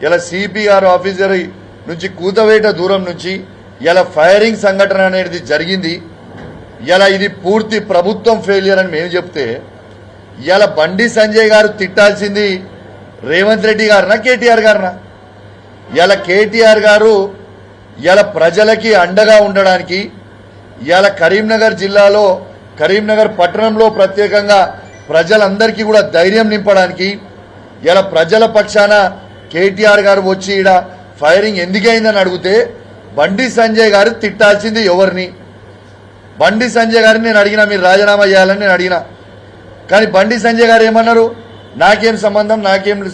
ఇలా CPR officer నుంచి కూతవేట దూరం నుంచి ఇలా ఫైరింగ్ సంఘటన అనేది జరిగింది. ఇలా ఇది పూర్తి ప్రభుత్వం ఫెయిలియర్ అని మేము చెప్తే ఇలా బండి సంజయ్ గారు తిట్టాల్సింది రేవంత్ రెడ్డి గారినా కేటీఆర్ గారినా? ఇలా కేటీఆర్ గారు ఇలా ప్రజలకి అండగా ఉండడానికి ఇలా కరీంనగర్ జిల్లాలో కరీంనగర్ పట్టణంలో ప్రత్యేకంగా ప్రజలందరికీ కూడా ధైర్యం నింపడానికి ఇలా ప్రజల పక్షాన కేటీఆర్ గారు వచ్చి ఈడ ఫైరింగ్ ఎందుకైందని అడిగితే బండి సంజయ్ గారు తిట్టాల్సింది ఎవరిని? బండి సంజయ్ గారిని నేను అడిగినా, మీరు రాజీనామా చేయాలని నేను అడిగినా. కానీ బండి సంజయ్ గారు ఏమన్నారు? నాకేం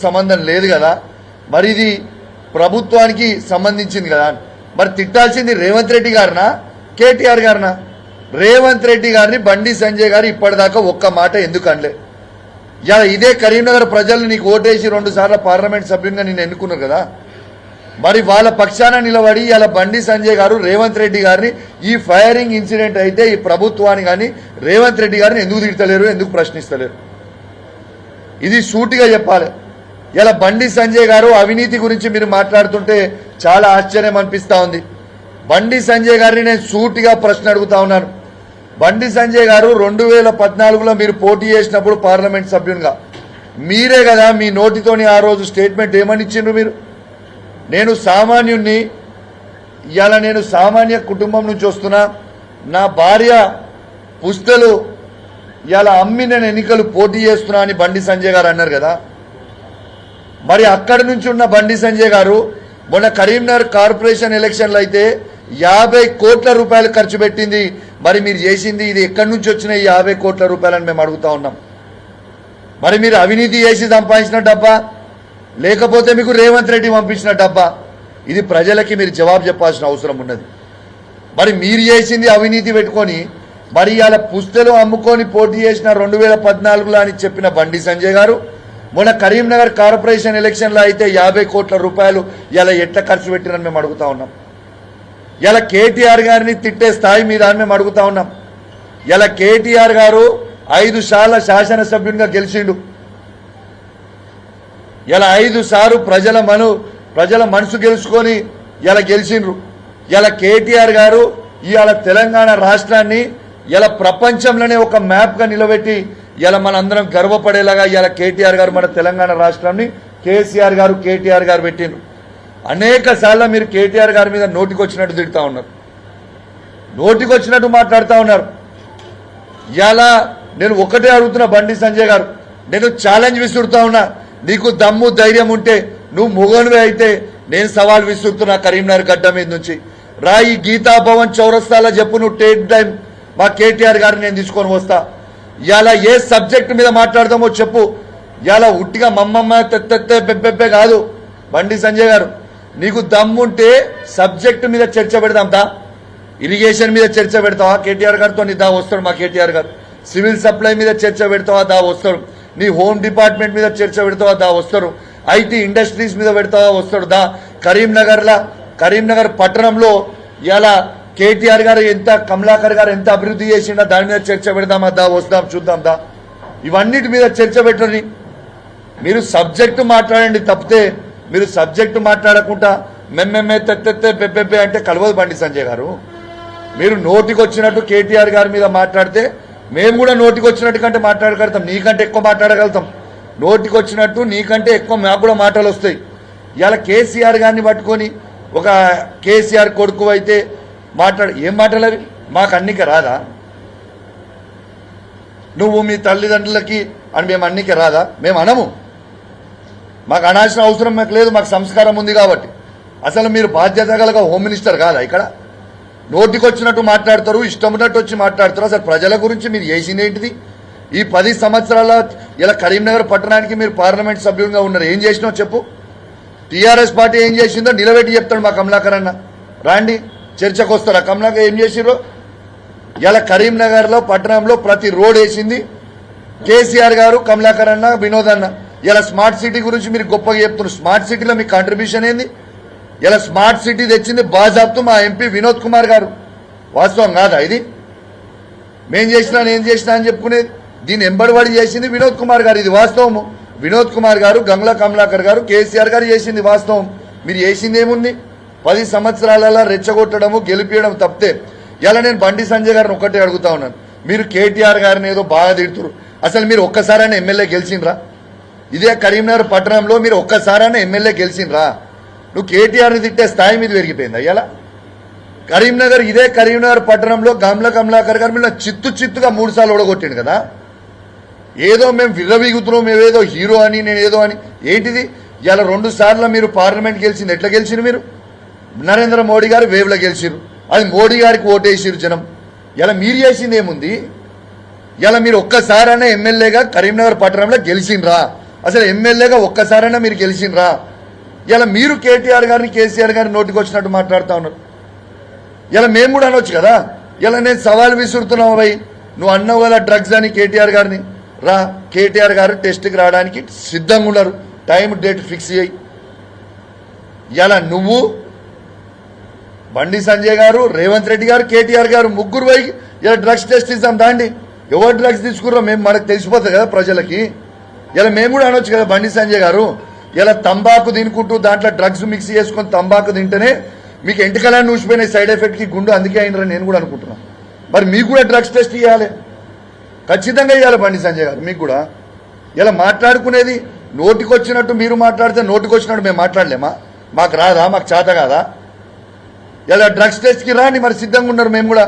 సంబంధం లేదు కదా, మరి ఇది ప్రభుత్వానికి సంబంధించింది కదా. మరి తిట్టాల్సింది రేవంత్ రెడ్డి గారినా కేటీఆర్ గారినా? రేవంత్ రెడ్డి గారిని బండి సంజయ్ గారు ఇప్పటిదాకా ఒక్క మాట ఎందుకు అనలే? ఇలా ఇదే కరీంనగర్ ప్రజలు నీకు ఓటేసి 2 సార్లు పార్లమెంట్ సభ్యునిగా నేను ఎన్నుకున్నారు కదా, మరి వాళ్ళ పక్షాన నిలబడి ఇలా బండి సంజయ్ గారు రేవంత్ రెడ్డి గారిని ఈ ఫైరింగ్ ఇన్సిడెంట్ అయితే ఈ ప్రభుత్వాన్ని కానీ రేవంత్ రెడ్డి గారిని ఎందుకు తిడతలేరు, ఎందుకు ప్రశ్నిస్తలేరు? ఇది సూటిగా చెప్పాలి. ఇలా బండి సంజయ్ గారు అవినీతి గురించి మీరు మాట్లాడుతుంటే చాలా ఆశ్చర్యం అనిపిస్తా ఉంది. బండి సంజయ్ గారిని నేను సూటిగా ప్రశ్న అడుగుతా ఉన్నాను. బండి సంజయ్ గారు 2014లో మీరు పోటీ చేసినప్పుడు పార్లమెంట్ సభ్యునిగా మీరే కదా మీ నోటితోని ఆ రోజు స్టేట్మెంట్ ఏమని ఇచ్చిండ్రు మీరు? నేను సామాన్యుణ్ణి, ఇవాళ నేను సామాన్య కుటుంబం నుంచి వస్తున్నా, నా భార్య పుస్తలు ఇవాళ అమ్మి నేను ఎన్నికలు పోటీ చేస్తున్నా అని బండి సంజయ్ గారు అన్నారు కదా. మరి అక్కడి నుంచి ఉన్న బండి సంజయ్ గారు మొన్న కరీంనగర్ కార్పొరేషన్ ఎలక్షన్లు అయితే 50 కోట్ల రూపాయలు ఖర్చు పెట్టింది. మరి మీరు చేసింది ఇది ఎక్కడి నుంచి వచ్చిన ఈ 50 కోట్ల రూపాయలని మేము అడుగుతా ఉన్నాం. మరి మీరు అవినీతి చేసి సంపాదించిన డబ్బా, లేకపోతే మీకు రేవంత్ రెడ్డి పంపించిన డబ్బా? ఇది ప్రజలకి మీరు జవాబు చెప్పాల్సిన అవసరం ఉన్నది. మరి మీరు చేసింది అవినీతి పెట్టుకొని మరి ఇలా పుస్తలు అమ్ముకొని పోటీ చేసిన 2014లో అని చెప్పిన బండి సంజయ్ గారు మొన్న కరీంనగర్ కార్పొరేషన్ ఎలక్షన్లో అయితే 50 కోట్ల రూపాయలు ఇలా ఎట్లా ఖర్చు పెట్టినని మేము అడుగుతా ఉన్నాం. ఇలా కేటీఆర్ గారిని తిట్టే స్థాయి మీద అని మేము అడుగుతా ఉన్నాం. ఇలా కేటీఆర్ గారు 5 సార్ల శాసనసభ్యునిగా గెలిచిండు. ఇలా 5 సార్లు ప్రజల మనసు గెలుచుకొని ఇలా గెలిచిండ్రు. ఇలా కేటీఆర్ గారు ఇవాళ తెలంగాణ రాష్ట్రాన్ని ఇలా ప్రపంచంలోనే ఒక మ్యాప్గా నిలబెట్టి ఇలా మనందరం గర్వపడేలాగా ఇలా కేటీఆర్ గారు మన తెలంగాణ రాష్ట్రాన్ని కేటీఆర్ గారు పెట్టిండ్రు. అనేక సార్లు మీరు కేటీఆర్ గారి మీద నోటికొచ్చినట్టు తిడుతూ ఉన్నారు, నోటికొచ్చినట్టు మాట్లాడుతూ ఉన్నారు. ఇలా నేను ఒకటే అడుగుతున్నా బండి సంజయ్ గారు, నేను ఛాలెంజ్ విసురుతా ఉన్నా. నీకు దమ్ము ధైర్యం ఉంటే నువ్వు మొగనువే అయితే నేను సవాల్ విసురుతున్నా కరీంనగర్ గడ్డ మీద నుంచి రా, ఈ గీతా భవన్ చౌరస్తాలో చెప్పు, నువ్వు టేక్ టైం మా కేటీఆర్ గారిని నేను తీసుకొని వస్తా. ఇలా ఏ సబ్జెక్ట్ మీద మాట్లాడదామో చెప్పు. ఇలా ఉట్టిగా మమ్మమ్మ తెత్తే పెబ్బెబ్బే కాదు. బండి సంజయ్ గారు, నీకు దమ్ముంటే సబ్జెక్ట్ మీద చర్చ పెడదాం దా. ఇరిగేషన్ మీద చర్చ పెడతావా? కేటీఆర్ గారితో దా వస్తాడు మా కేటీఆర్ గారు. సివిల్ సప్లై మీద చర్చ పెడతావా? దా వస్తాడు. నీ హోమ్ డిపార్ట్మెంట్ మీద చర్చ పెడతావా? దా వస్తారు. ఐటీ ఇండస్ట్రీస్ మీద పెడతావా? వస్తాడు దా. కరీంనగర్ పట్టణంలో ఇలా కేటీఆర్ గారు ఎంత, కమలాకర్ గారు ఎంత అభివృద్ధి చేసిండా దాని మీద చర్చ పెడదామా? దా వస్తాం, చూద్దాం దా. ఇవన్నిటి మీద చర్చ పెట్టండి. మీరు సబ్జెక్టు మాట్లాడండి తప్పితే మీరు సబ్జెక్టు మాట్లాడకుండా మెమ్మెమ్మే తెత్తెత్తే పెబ్బెబ్బే అంటే కలవదు బండి సంజయ్ గారు. మీరు నోటికొచ్చినట్టు కేటీఆర్ గారి మీద మాట్లాడితే మేము కూడా నోటికొచ్చినట్టు కంటే మాట్లాడగలుగుతాం, నీకంటే ఎక్కువ మాట్లాడగలుగుతాం. నోటికొచ్చినట్టు నీకంటే ఎక్కువ మాకు కూడా మాటలు వస్తాయి. ఇలా కేసీఆర్ గారిని పట్టుకొని ఒక కేసీఆర్ కొడుకు అయితే ఏం మాటలు అవి? మాకు అన్నిక రాదా? నువ్వు మీ తల్లిదండ్రులకి అని మేము అన్నిక రాదా? మేము అనము, మాకు అనాల్సిన అవసరం మాకు లేదు, మాకు సంస్కారం ఉంది కాబట్టి. అసలు మీరు బాధ్యత గల హోమ్ మినిస్టర్ కాదా? ఇక్కడ నోటికొచ్చినట్టు మాట్లాడతారు, ఇష్టం ఉన్నట్టు వచ్చి మాట్లాడతారు. అసలు ప్రజల గురించి మీరు చేసింది ఏంటిది? ఈ 10 సంవత్సరాల ఇలా కరీంనగర్ పట్టణానికి మీరు పార్లమెంట్ సభ్యులుగా ఉన్నారు, ఏం చేసినావు చెప్పు. టీఆర్ఎస్ పార్టీ ఏం చేసిందో నిలబెట్టి చెప్తాడు మా కమలాకర్ అన్న. రాండి చర్చకు వస్తారా? కమలాకర్ ఏం చేసిరో. ఇలా కరీంనగర్లో పట్టణంలో ప్రతి రోడ్ వేసింది కేసీఆర్ గారు, కమలాకర్ అన్న, వినోద్ అన్న. ఇలా స్మార్ట్ సిటీ గురించి మీరు గొప్పగా చెప్తున్నారు. స్మార్ట్ సిటీలో మీ కాంట్రిబ్యూషన్ ఏంది? ఇలా స్మార్ట్ సిటీ తెచ్చింది బాజాబ్తు మా ఎంపీ వినోద్ కుమార్ గారు. వాస్తవం కాదా ఇది? మేం చేసినా నేను చేసినా అని చెప్పుకునేది. దీన్ని ఎంబడివాడి చేసింది వినోద్ కుమార్ గారు. ఇది వాస్తవము. వినోద్ కుమార్ గారు, గంగుల కమలాకర్ గారు, కేసీఆర్ గారు చేసింది వాస్తవం. మీరు చేసింది ఏముంది? 10 సంవత్సరాలలో రెచ్చగొట్టడము, గెలిపించడం తప్పితే. ఇలా నేను బండి సంజయ్ గారిని ఒక్కటే అడుగుతా ఉన్నాను, మీరు కేటీఆర్ గారిని ఏదో బాగా తిడుతురు, అసలు మీరు ఒక్కసారైనా ఎమ్మెల్యే గెలిచిండ్రా? ఇదే కరీంనగర్ పట్టణంలో మీరు ఒక్కసారైనా ఎమ్మెల్యే గెలిచిండ్రా? నువ్వు కేటీఆర్ని తిట్టే స్థాయి మీద పెరిగిపోయింది. ఇలా కరీంనగర్, ఇదే కరీంనగర్ పట్టణంలో గంగుల కమలాకర్ గారు మీరు చిత్తుగా 3 సార్లు ఓడగొట్టిండు కదా. ఏదో మేము విర్రవీగుతున్నాం, మేమేదో హీరో అని, నేను ఏదో అని. ఏంటిది? ఇలా 2 సార్లు మీరు పార్లమెంట్ గెలిచింది. ఎట్లా గెలిచిరు మీరు? నరేంద్ర మోడీ గారు వేవ్లో గెలిచిరు. అది మోడీ గారికి ఓటేసిరు జనం. ఇలా మీరు చేసింది ఏముంది? ఇలా మీరు ఒక్కసారైనా ఎమ్మెల్యేగా కరీంనగర్ పట్టణంలో గెలిచిండ్రా? అసలు ఎమ్మెల్యేగా ఒక్కసారైనా మీరు గెలిచిండ్రా? ఇలా మీరు కేటీఆర్ గారిని, కేసీఆర్ గారిని నోటికి వచ్చినట్టు మాట్లాడుతూ ఉన్నారు. ఇలా మేము కూడా అనొచ్చు కదా. ఇలా నేను సవాల్ విసురుతున్నావు భయ్, నువ్వు అన్నావు కదా డ్రగ్స్ అని కేటీఆర్ గారిని. రా, కేటీఆర్ గారు టెస్ట్కి రావడానికి సిద్ధంగా ఉన్నారు. టైం డేట్ ఫిక్స్ చేయి. ఇలా నువ్వు, బండి సంజయ్ గారు, రేవంత్ రెడ్డి గారు, కేటీఆర్ గారు ముగ్గురు పోయి ఇలా డ్రగ్స్ టెస్ట్ ఇస్తాం దాండి. ఎవరు డ్రగ్స్ తీసుకుర్రో మేము మనకు తెలిసిపోతుంది కదా ప్రజలకి. ఇలా మేము కూడా అనొచ్చు కదా బండి సంజయ్ గారు, ఇలా తంబాకు తినుకుంటూ దాంట్లో డ్రగ్స్ మిక్స్ చేసుకొని తంబాకు తింటేనే మీకు ఎంటికలని ఊసిపోయిన సైడ్ ఎఫెక్ట్కి గుండు అందుకే అయినరని నేను కూడా అనుకుంటున్నాను. మరి మీకు కూడా డ్రగ్స్ టెస్ట్ ఇవ్వాలి, ఖచ్చితంగా ఇవ్వాలి బండి సంజయ్ గారు. మీకు కూడా ఇలా మాట్లాడుకునేది నోటికొచ్చినట్టు మీరు మాట్లాడితే నోటికొచ్చినట్టు మేము మాట్లాడలేమా? మాకు రాదా? మాకు చేత కాదా? ఇలా డ్రగ్స్ టెస్ట్కి రాని మరి సిద్ధంగా ఉన్నారు మేము కూడా.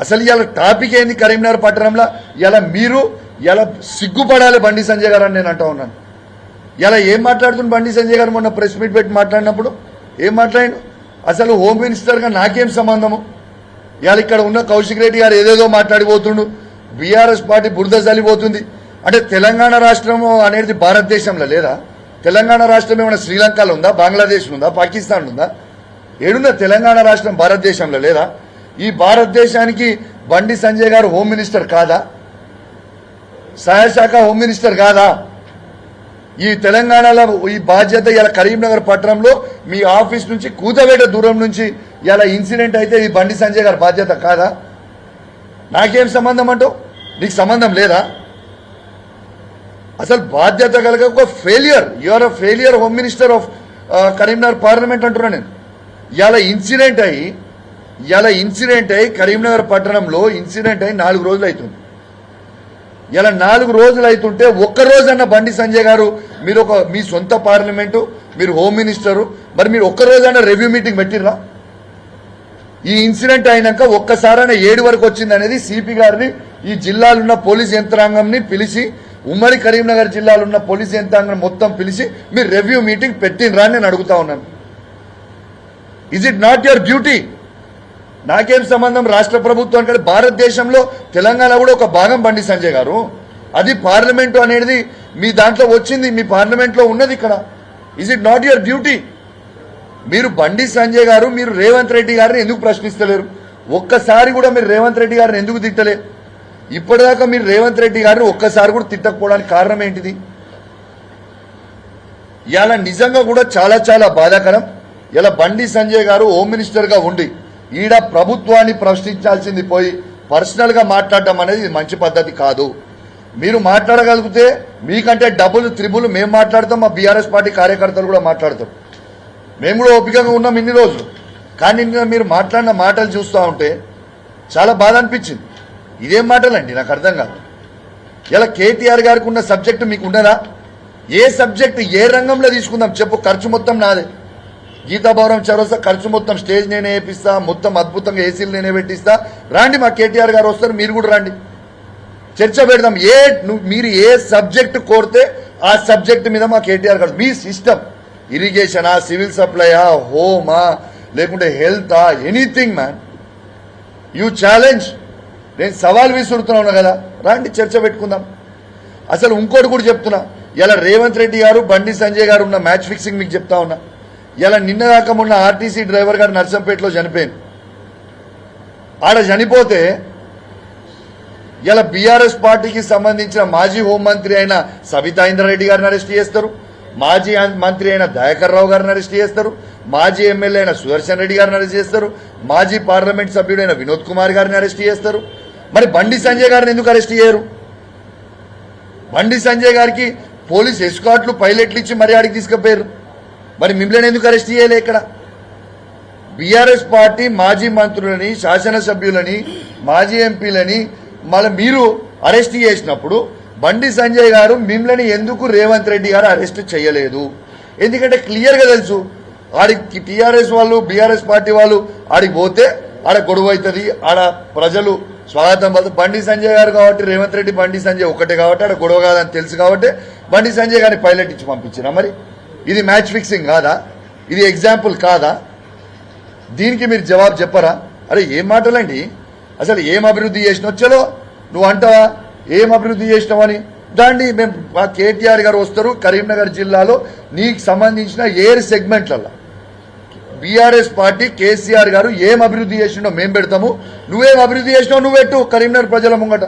అసలు ఇలా టాపిక్ ఏంది కరీంనగర్ పట్టణంలో? ఇలా మీరు ఇలా సిగ్గుపడాలి బండి సంజయ్ గారు అని నేను అంటా ఉన్నాను. ఇలా ఏం మాట్లాడుతుంది బండి సంజయ్ గారు? మొన్న ప్రెస్ మీట్ పెట్టి మాట్లాడినప్పుడు ఏం మాట్లాడిండు? అసలు హోమ్ మినిస్టర్గా నాకేం సంబంధము? ఇవాళ ఇక్కడ ఉన్న కౌశిక్ రెడ్డి గారు ఏదేదో మాట్లాడిపోతుండు, బీఆర్ఎస్ పార్టీ బురద చల్లిపోతుంది. అంటే తెలంగాణ రాష్ట్రం అనేది భారతదేశంలో లేదా? తెలంగాణ రాష్ట్రం ఏమైనా శ్రీలంకలో ఉందా, బంగ్లాదేశ్ ఉందా, పాకిస్తాన్ ఉందా? ఏడున్న తెలంగాణ రాష్ట్రం భారతదేశంలో లేదా? ఈ భారతదేశానికి బండి సంజయ్ గారు హోమ్ మినిస్టర్ కాదా? సహాయశాఖ హోమ్ మినిస్టర్ కాదా? ఈ తెలంగాణలో ఈ బాధ్యత ఇలా కరీంనగర్ పట్టణంలో మీ ఆఫీస్ నుంచి కూతవేట దూరం నుంచి ఇలా ఇన్సిడెంట్ అయితే ఈ బండి సంజయ్ గారి బాధ్యత కాదా? నాకేం సంబంధం అంటావు? నీకు సంబంధం లేదా? అసలు బాధ్యత కలగ ఒక failure. You are a failure home minister of Karimnagar parliament అంటున్నా నేను. ఇలా ఇన్సిడెంట్ అయ్యి కరీంనగర్ పట్టణంలో ఇన్సిడెంట్ అయ్యి 4 రోజులు అవుతుంది. ఇలా 4 రోజులు అవుతుంటే ఒక్కరోజన్న బండి సంజయ్ గారు మీరు మీ సొంత పార్లమెంటు, మీరు హోమ్ మినిస్టరు, మరి మీరు ఒక్కరోజైనా రివ్యూ మీటింగ్ పెట్టిర్రా? ఈ ఇన్సిడెంట్ అయినాక ఒక్కసారైనా 7 వరకు వచ్చింది అనేది సిపి గారిని, ఈ జిల్లాలున్న పోలీస్ యంత్రాంగంని పిలిచి, ఉమ్మడి కరీంనగర్ జిల్లాలో ఉన్న పోలీస్ యంత్రాంగం మొత్తం పిలిచి మీరు రివ్యూ మీటింగ్ పెట్టినరా అని నేను అడుగుతా ఉన్నాను. Is it not your duty? నాకేం సంబంధం రాష్ట్ర ప్రభుత్వానికి? భారతదేశంలో తెలంగాణ కూడా ఒక భాగం బండి సంజయ్ గారు. అది పార్లమెంటు అనేది మీ దాంట్లో వచ్చింది, మీ పార్లమెంట్లో ఉన్నది ఇక్కడ. Is it not your duty? మీరు బండి సంజయ్ గారు, మీరు రేవంత్ రెడ్డి గారిని ఎందుకు ప్రశ్నిస్తలేరు? ఒక్కసారి కూడా మీరు రేవంత్ రెడ్డి గారిని ఎందుకు తిట్టలే? ఇప్పటిదాకా మీరు రేవంత్ రెడ్డి గారిని ఒక్కసారి కూడా తిట్టకపోవడానికి కారణం ఏంటిది? ఇలా నిజంగా కూడా చాలా చాలా బాధాకరం. ఇలా బండి సంజయ్ గారు హోమ్ మినిస్టర్గా ఉండి ఈడ ప్రభుత్వాన్ని ప్రశ్నించాల్సింది పోయి పర్సనల్గా మాట్లాడటం అనేది మంచి పద్ధతి కాదు. మీరు మాట్లాడగలిగితే మీకంటే డబుల్ త్రిబుల్ మేము మాట్లాడతాం, మా బీఆర్ఎస్ పార్టీ కార్యకర్తలు కూడా మాట్లాడతాం. మేము కూడా ఓపికగా ఉన్నాం ఇన్ని రోజులు. కానీ మీరు మాట్లాడిన మాటలు చూస్తూ ఉంటే చాలా బాధ అనిపించింది. ఇదేం మాటలండి? నాకు అర్థం కాదు. ఇలా కేటీఆర్ గారికి ఉన్న సబ్జెక్టు మీకు ఉండదా? ఏ సబ్జెక్టు ఏ రంగంలో తీసుకుందాం చెప్పు? ఖర్చు మొత్తం నాదే. గీతాభవనం చౌరస్తా ఖర్చు మొత్తం స్టేజ్ నేనే వేపిస్తా, మొత్తం అద్భుతంగా ఏసీలు నేనే పెట్టిస్తా. రాండి, మా కేటీఆర్ గారు వస్తారు, మీరు కూడా రండి, చర్చ పెడదాం. మీరు ఏ సబ్జెక్టు కోరితే ఆ సబ్జెక్టు మీద మా కేటీఆర్ గారు, మీ సిస్టమ్ ఇరిగేషనా, సివిల్ సప్లయా, హోమా, లేకుంటే హెల్తా, ఎనీథింగ్ మ్యాన్, యూ ఛాలెంజ్. నేను సవాల్ విసురుతున్నాను కదా, రాండి చర్చ పెట్టుకుందాం. అసలు ఇంకోటి కూడా చెప్తున్నా, ఇలా రేవంత్ రెడ్డి గారు, బండి సంజయ్ గారు ఉన్న మ్యాచ్ ఫిక్సింగ్ మీకు చెప్తా ఉన్నా. ఇలా నిన్నదాకా మొన్న ఆర్టీసీ డ్రైవర్ గారు నర్సంపేటలో చనిపోయింది. ఆడ చనిపోతే ఇలా బీఆర్ఎస్ పార్టీకి సంబంధించిన మాజీ హోంమంత్రి అయిన సబితా ఇంద్రారెడ్డి గారిని అరెస్ట్ చేస్తారు, మాజీ మంత్రి అయిన దయాకర్ రావు గారిని అరెస్ట్ చేస్తారు, మాజీ ఎమ్మెల్యే అయిన సుదర్శన్ రెడ్డి గారిని అరెస్ట్ చేస్తారు, మాజీ పార్లమెంట్ సభ్యుడైన వినోద్ కుమార్ గారిని అరెస్ట్ చేస్తారు. మరి బండి సంజయ్ గారిని ఎందుకు అరెస్ట్ చేయరు? బండి సంజయ్ గారికి పోలీస్ ఎస్కాట్లు పైలట్లు ఇచ్చి మరి ఆడికి తీసుకుపోయారు. మరి మిమ్మల్ని ఎందుకు అరెస్ట్ చేయలే? ఇక్కడ బీఆర్ఎస్ పార్టీ మాజీ మంత్రులని, శాసనసభ్యులని, మాజీ ఎంపీలని మళ్ళీ మీరు అరెస్ట్ చేసినప్పుడు బండి సంజయ్ గారు మిమ్మల్ని ఎందుకు రేవంత్ రెడ్డి గారు అరెస్ట్ చేయలేదు? ఎందుకంటే క్లియర్గా తెలుసు ఆడికి టీఆర్ఎస్ వాళ్ళు, బీఆర్ఎస్ పార్టీ వాళ్ళు ఆడికి పోతే ఆడ గొడవ అవుతుంది, ఆడ ప్రజలు స్వాగతం పలుకుతారు. బండి సంజయ్ గారు కాబట్టి, రేవంత్ రెడ్డి బండి సంజయ్ ఒకటే కాబట్టి ఆడ గొడవ కాదని తెలుసు కాబట్టి బండి సంజయ్ గారిని పైలట్ ఇచ్చి పంపించినా. మరి ఇది మ్యాచ్ ఫిక్సింగ్ కాదా? ఇది ఎగ్జాంపుల్ కాదా? దీనికి మీరు జవాబు చెప్పరా? అరే ఏం మాటలండి, అసలు ఏం అభివృద్ధి చేసినావు? చలో నువ్వు అంటావా ఏం అభివృద్ధి చేసినావని? దాన్ని మేము కేటీఆర్ గారు వస్తారు కరీంనగర్ జిల్లాలో నీకు సంబంధించిన ఏర్ సెగ్మెంట్లలో బీఆర్ఎస్ పార్టీ కేసీఆర్ గారు ఏం అభివృద్ధి చేసినో మేము పెడతాము. నువ్వేం అభివృద్ధి చేసినావు నువ్వు పెట్టు కరీంనగర్ ప్రజల ముంగట.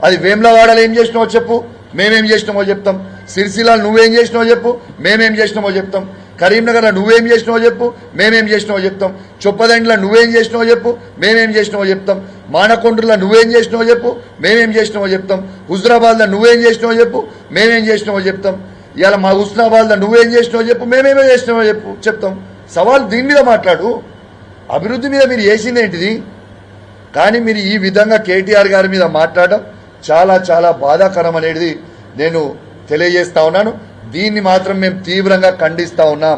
అది వేములవాడలో ఏం చేసినావో చెప్పు, మేమేం చేసినామో చెప్తాం. సిరిసిల్లాలో నువ్వేం చేసినావో చెప్పు, మేమేం చేసినామో చెప్తాం. కరీంనగర్లో నువ్వేం చేసినావో చెప్పు, మేమేం చేసినావో చెప్తాం. చొప్పదండిలో నువ్వేం చేసినావో చెప్పు, మేమేం చేసినావో చెప్తాం. మానకొండలో నువ్వేం చేసినావో చెప్పు, మేమేం చేసినావో చెప్తాం. హుజరాబాద్లో నువ్వేం చేసినావో చెప్పు, మేమేం చేసినావో చెప్తాం. ఇలా మా హుస్నాబాద్లో నువ్వేం చేసినావో చెప్పు, మేమేమో చేసినావో చెప్తాం. సవాల్ దీని మీద మాట్లాడు, అభివృద్ధి మీద మీరు చేసింది ఏంటిది? కానీ మీరు ఈ విధంగా కేటీఆర్ గారి మీద మాట్లాడడం చాలా చాలా బాధాకరం అనేది నేను తెలియజేస్తా ఉన్నాను. దీన్ని మాత్రం మేము తీవ్రంగా ఖండిస్తా ఉన్నాం.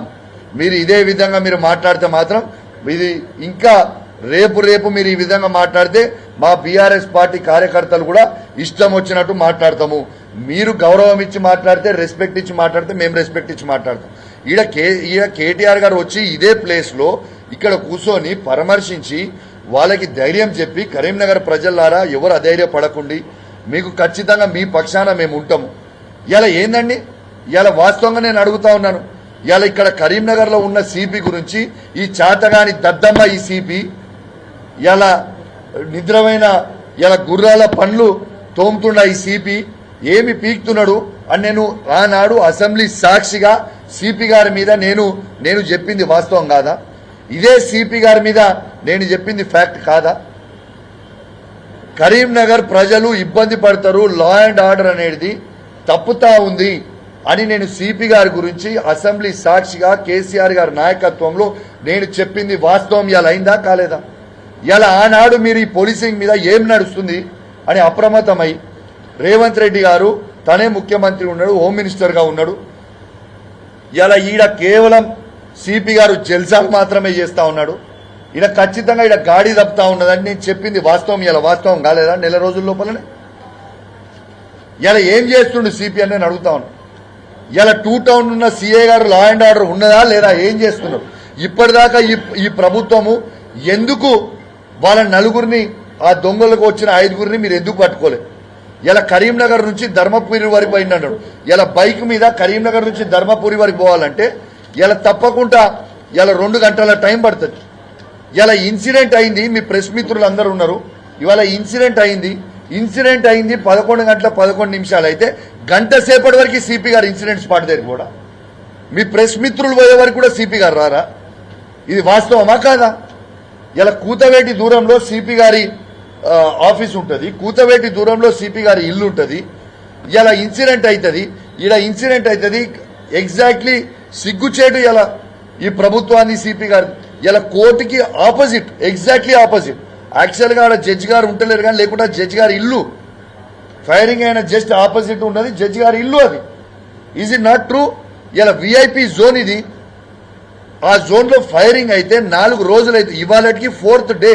మీరు ఇదే విధంగా మీరు మాట్లాడితే మాత్రం ఇది ఇంకా రేపు మీరు ఈ విధంగా మాట్లాడితే మా బీఆర్ఎస్ పార్టీ కార్యకర్తలు కూడా ఇష్టం వచ్చినట్టు మాట్లాడతాము. మీరు గౌరవం ఇచ్చి మాట్లాడితే, రెస్పెక్ట్ ఇచ్చి మాట్లాడితే మేము రెస్పెక్ట్ ఇచ్చి మాట్లాడతాం. ఈడ కేటీఆర్ గారు వచ్చి ఇదే ప్లేస్లో ఇక్కడ కూర్చొని పరామర్శించి వాళ్ళకి ధైర్యం చెప్పి, కరీంనగర్ ప్రజలారా ఎవరు అధైర్యపడకండి, మీకు ఖచ్చితంగా మీ పక్షాన మేము ఉంటాము. ఇలా ఏందండి, ఇలా వాస్తవంగా నేను అడుగుతా ఉన్నాను. ఇలా ఇక్కడ కరీంనగర్లో ఉన్న సిపి గురించి, ఈ చాతగాని దద్దమ్మ ఈ సిపి ఇలా నిద్రమైన ఇలా గుర్రాల పండ్లు తోముతున్న ఈ సిపి ఏమి పీక్తున్నాడు అని నేను ఆనాడు అసెంబ్లీ సాక్షిగా సిపి గారి మీద నేను చెప్పింది వాస్తవం కాదా? ఇదే సిపి గారి మీద నేను చెప్పింది ఫ్యాక్ట్ కాదా? కరీంనగర్ ప్రజలు ఇబ్బంది పడతారు, లా అండ్ ఆర్డర్ అనేది తప్పుతా ఉంది అని నేను సిపి గారి గురించి అసెంబ్లీ సాక్షిగా కేసీఆర్ గారి నాయకత్వంలో నేను చెప్పింది వాస్తవం. ఇలా అయిందా కాలేదా? ఇలా ఆనాడు మీరు ఈ పోలీసింగ్ మీద ఏం నడుస్తుంది అని అప్రమత్తమై రేవంత్ రెడ్డి గారు తనే ముఖ్యమంత్రి ఉన్నాడు, హోమ్ మినిస్టర్గా ఉన్నాడు. ఇలా ఈడ కేవలం సిపి గారు జల్సాలు మాత్రమే చేస్తా ఉన్నాడు. ఈడ ఖచ్చితంగా ఈడ గాడి తప్పుతా ఉన్నదని నేను చెప్పింది వాస్తవం. ఇలా వాస్తవం కాలేదా? నెల రోజుల లోపలనే ఇలా ఏం చేస్తుండు సిపి అని నేను అడుగుతా ఉన్నాను. ఇలా 2 టౌన్ ఉన్న సిఏ గారు లా అండ్ ఆర్డర్ ఉన్నదా లేదా? ఏం చేస్తున్నారు? ఇప్పటిదాకా ఈ ప్రభుత్వము ఎందుకు వాళ్ళ నలుగురిని, ఆ దొంగలకు వచ్చిన 5గురిని మీరు ఎందుకు పట్టుకోలేదు? ఇలా కరీంనగర్ నుంచి ధర్మపురి వరకు పోయినాడు. ఇలా బైక్ మీద కరీంనగర్ నుంచి ధర్మపురి వరకు పోవాలంటే ఇలా తప్పకుండా ఇలా 2 గంటల టైం పడుతుంది. ఇలా ఇన్సిడెంట్ అయింది, మీ ప్రెస్ మిత్రులు అందరూ ఉన్నారు. ఇవాళ ఇన్సిడెంట్ అయింది 11 గంటల 11 నిమిషాలు అయితే గంట సేపటి వరకు సిపి గారు ఇన్సిడెంట్ స్పాట్ దగ్గర కూడా మీ ప్రెస్ మిత్రులు పోయే వరకు కూడా సిపి గారు రారా? ఇది వాస్తవమా కాదా? ఇలా కూతవేటి దూరంలో సిపి గారి ఆఫీస్ ఉంటుంది, కూతవేటి దూరంలో సిపి గారి ఇల్లు ఉంటుంది. ఇలా ఇన్సిడెంట్ అవుతుంది, ఇలా ఇన్సిడెంట్ అవుతుంది. ఎగ్జాక్ట్లీ సిగ్గుచేటు ఇలా ఈ ప్రభుత్వాన్ని సిపి గారు ఇలా కోర్టుకి ఆపోజిట్, ఎగ్జాక్ట్లీ ఆపోజిట్. యాక్చువల్గా ఆడ జడ్జి గారు ఉంటలేరు కానీ, లేకుండా జడ్జి గారి ఇల్లు ఫైరింగ్ అయిన జస్ట్ ఆపోజిట్ ఉన్నది జడ్జి గారి ఇల్లు. అది ఈజ్ ఇట్ నాట్ ట్రూ? ఇలా విఐపి జోన్ ఇది. ఆ జోన్లో ఫైరింగ్ అయితే 4 రోజులు అయితే ఇవాళకి 4th డే